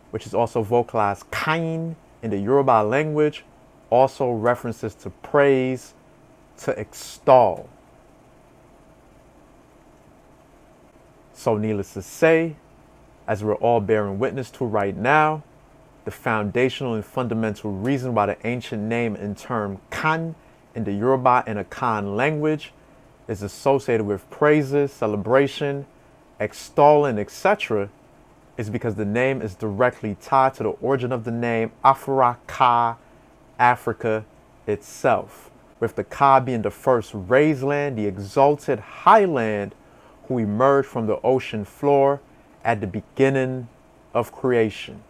which is also vocalized Kain in the Yoruba language, also references to praise, to extol. So needless to say, as we're all bearing witness to right now, the foundational and fundamental reason why the ancient name and term Kan in the Yoruba and Akan language is associated with praises, celebration, extolling, etc., is because the name is directly tied to the origin of the name Afuraka, Africa itself, with the Ka being the first raised land, the exalted highland who emerged from the ocean floor at the beginning of creation,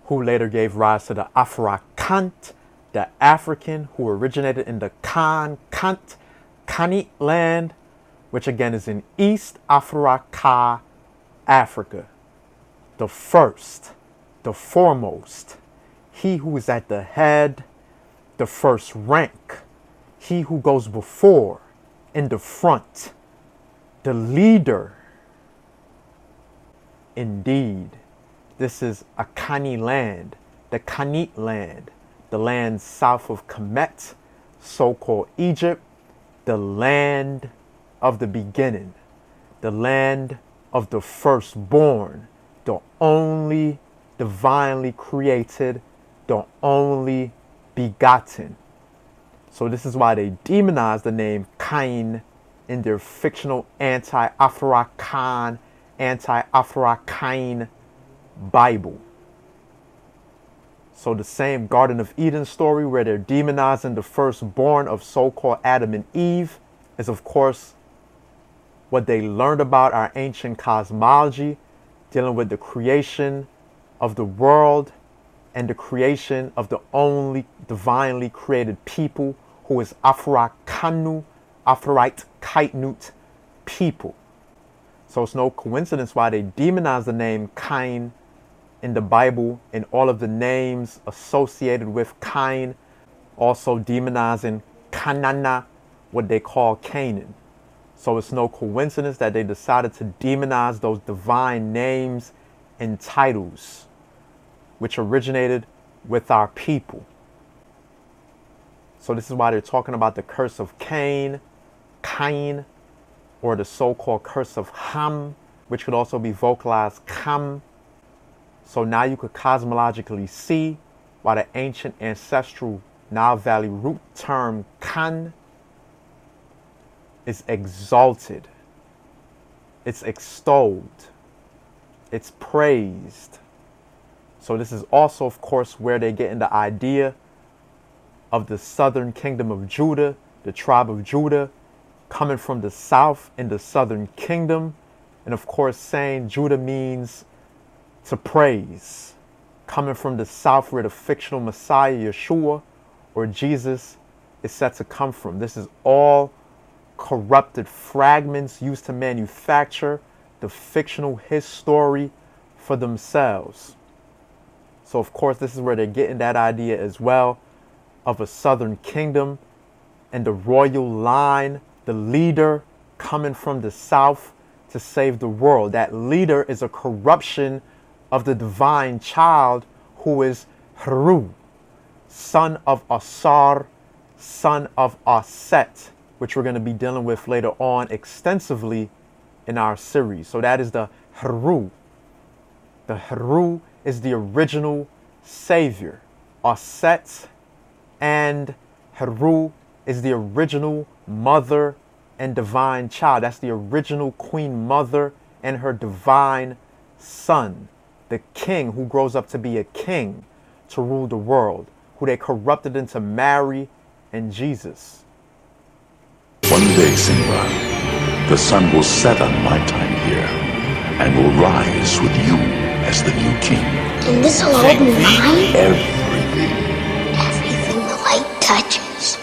who later gave rise to the Afurakan, the African who originated in the Cont, Kanit land, which again is in East Afuraka, Africa. The first, the foremost, he who is at the head, the first rank, he who goes before, in the front, the leader. Indeed, this is Akani land, the Kanit land, the land south of Kemet, so-called Egypt, the land of the beginning, the land of the firstborn, the only divinely created, the only begotten. So this is why they demonize the name Cain in their fictional anti-Afurakan, anti-Afurakain Bible. So the same Garden of Eden story where they're demonizing the firstborn of so-called Adam and Eve is of course what they learned about our ancient cosmology, dealing with the creation of the world and the creation of the only divinely created people, who is Afurakanu, Afurite Kaitnut people. So it's no coincidence why they demonize the name Cain in the Bible and all of the names associated with Cain, also demonizing Canana, what they call Canaan. So it's no coincidence that they decided to demonize those divine names and titles, which originated with our people. So this is why they're talking about the curse of Cain, or the so-called curse of Ham, which could also be vocalized Kam. So now you could cosmologically see why the ancient ancestral Nile Valley root term Kan is exalted, it's extolled, it's praised. So this is also, of course, where they get in the idea of the southern kingdom of Judah, the tribe of Judah, coming from the south in the southern kingdom. And of course, saying Judah means to praise, coming from the south where the fictional Messiah, Yeshua, or Jesus, is said to come from. This is all corrupted fragments used to manufacture the fictional his story for themselves. So of course, this is where they're getting that idea as well of a southern kingdom and the royal line, the leader coming from the south to save the world. That leader is a corruption of the divine child who is Heru, son of Asar, son of Aset, which we're going to be dealing with later on extensively in our series. So that is the Heru. The Heru is the original savior. Aset and Heru is the original mother and divine child. That's the original queen mother and her divine son, the king who grows up to be a king to rule the world, who they corrupted into Mary and Jesus. One day, Simba, the sun will set on my time here and will rise with you as the new king. And this world mine? Everything. Everything the light touches.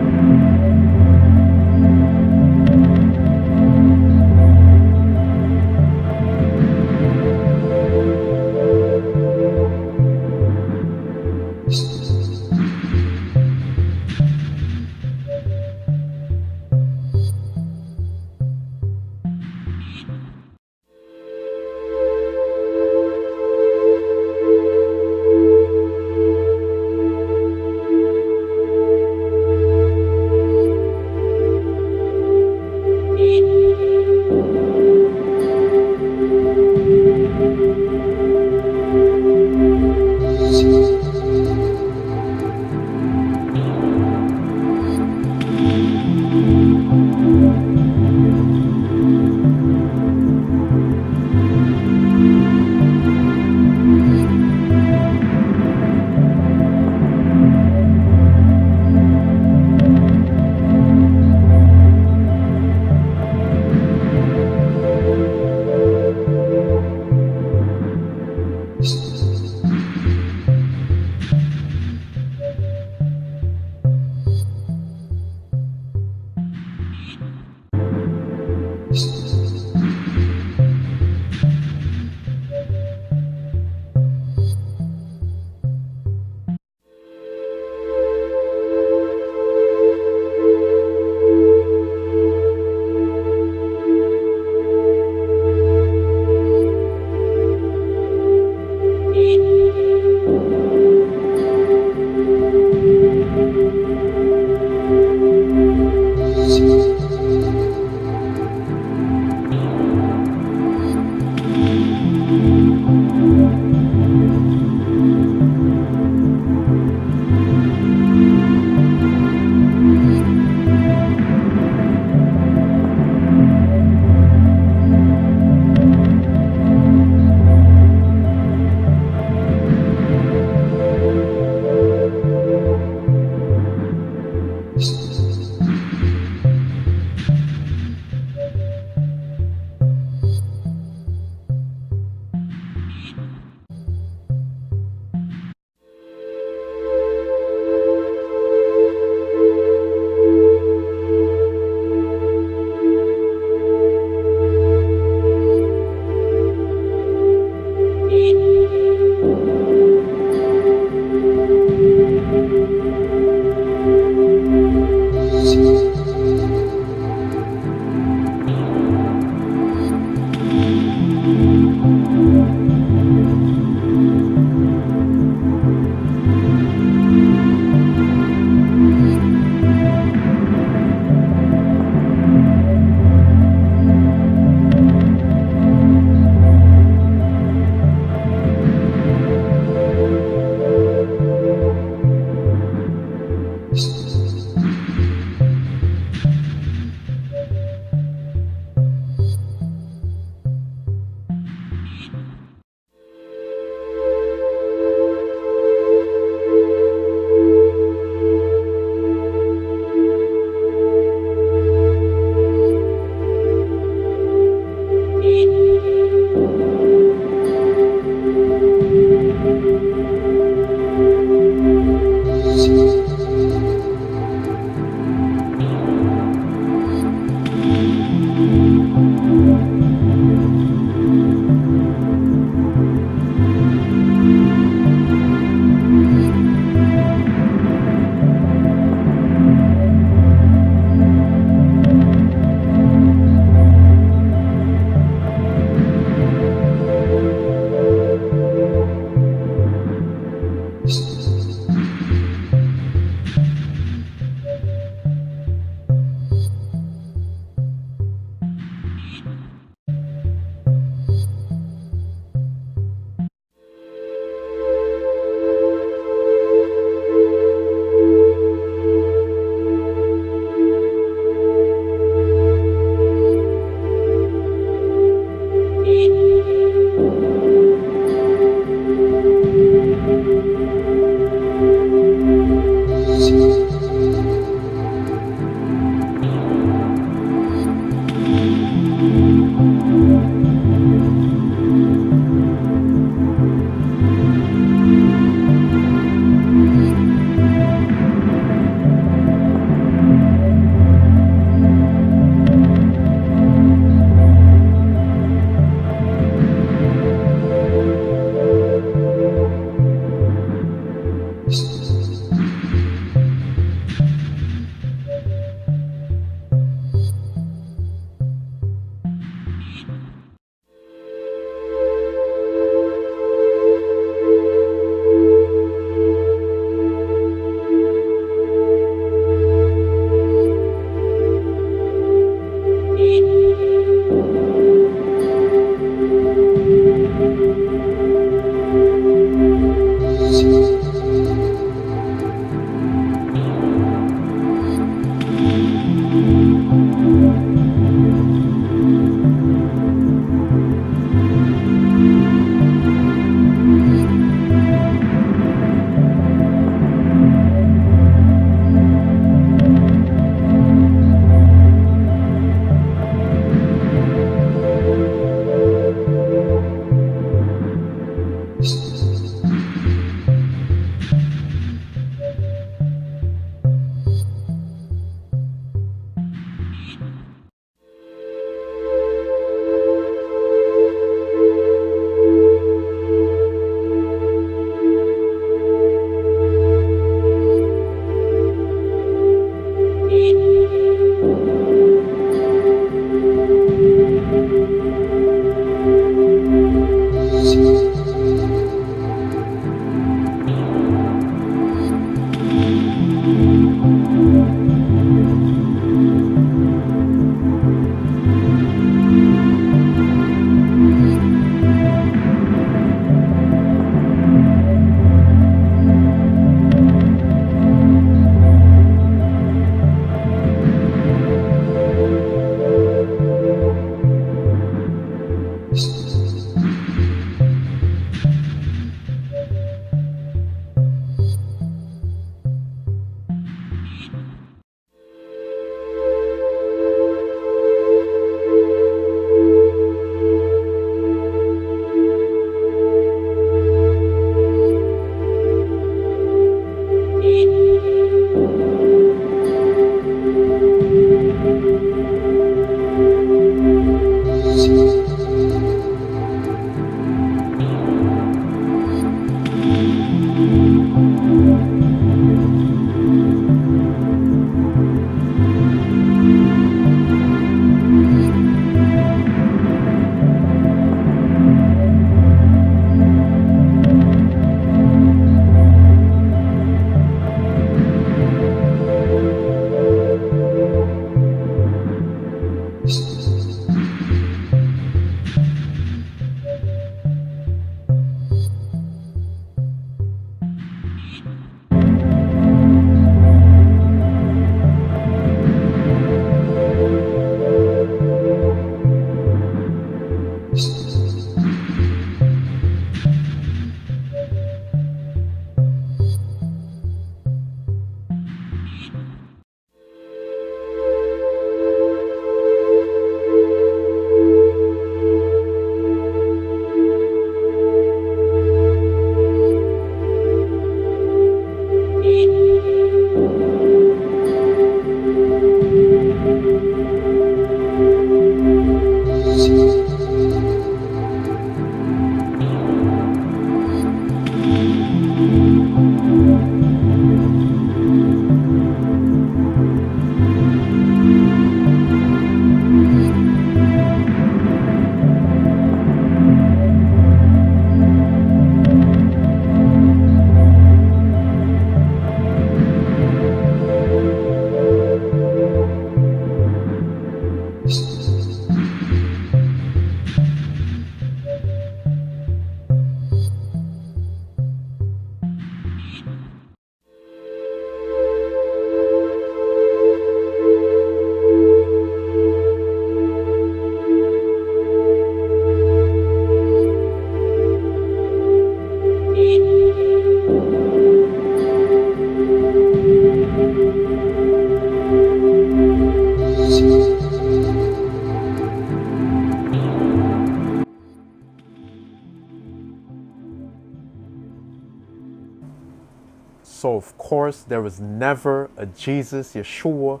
So of course there was never a Jesus, Yeshua,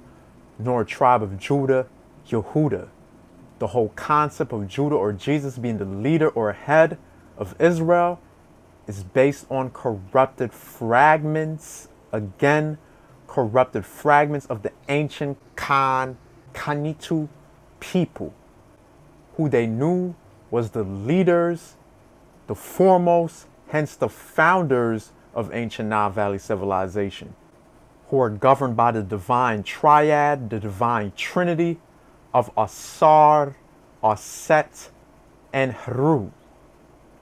nor a tribe of Judah, Yehuda. The whole concept of Judah or Jesus being the leader or head of Israel is based on corrupted fragments, again, corrupted fragments of the ancient Kanitu people, who they knew was the leaders, the foremost, hence the founders of ancient Nile Valley civilization, who are governed by the divine triad, the divine trinity of Asar, Aset, and Hru.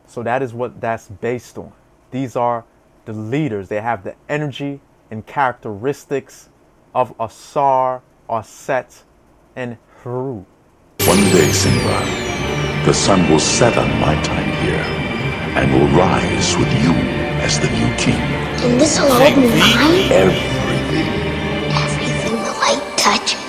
So that is what that's based on. These are the leaders. They have the energy and characteristics of Asar, Aset, and Hru. One day, Simba, the sun will set on my time here and will rise with you as the new king. And this will all be mine? Everything. Everything the light touches.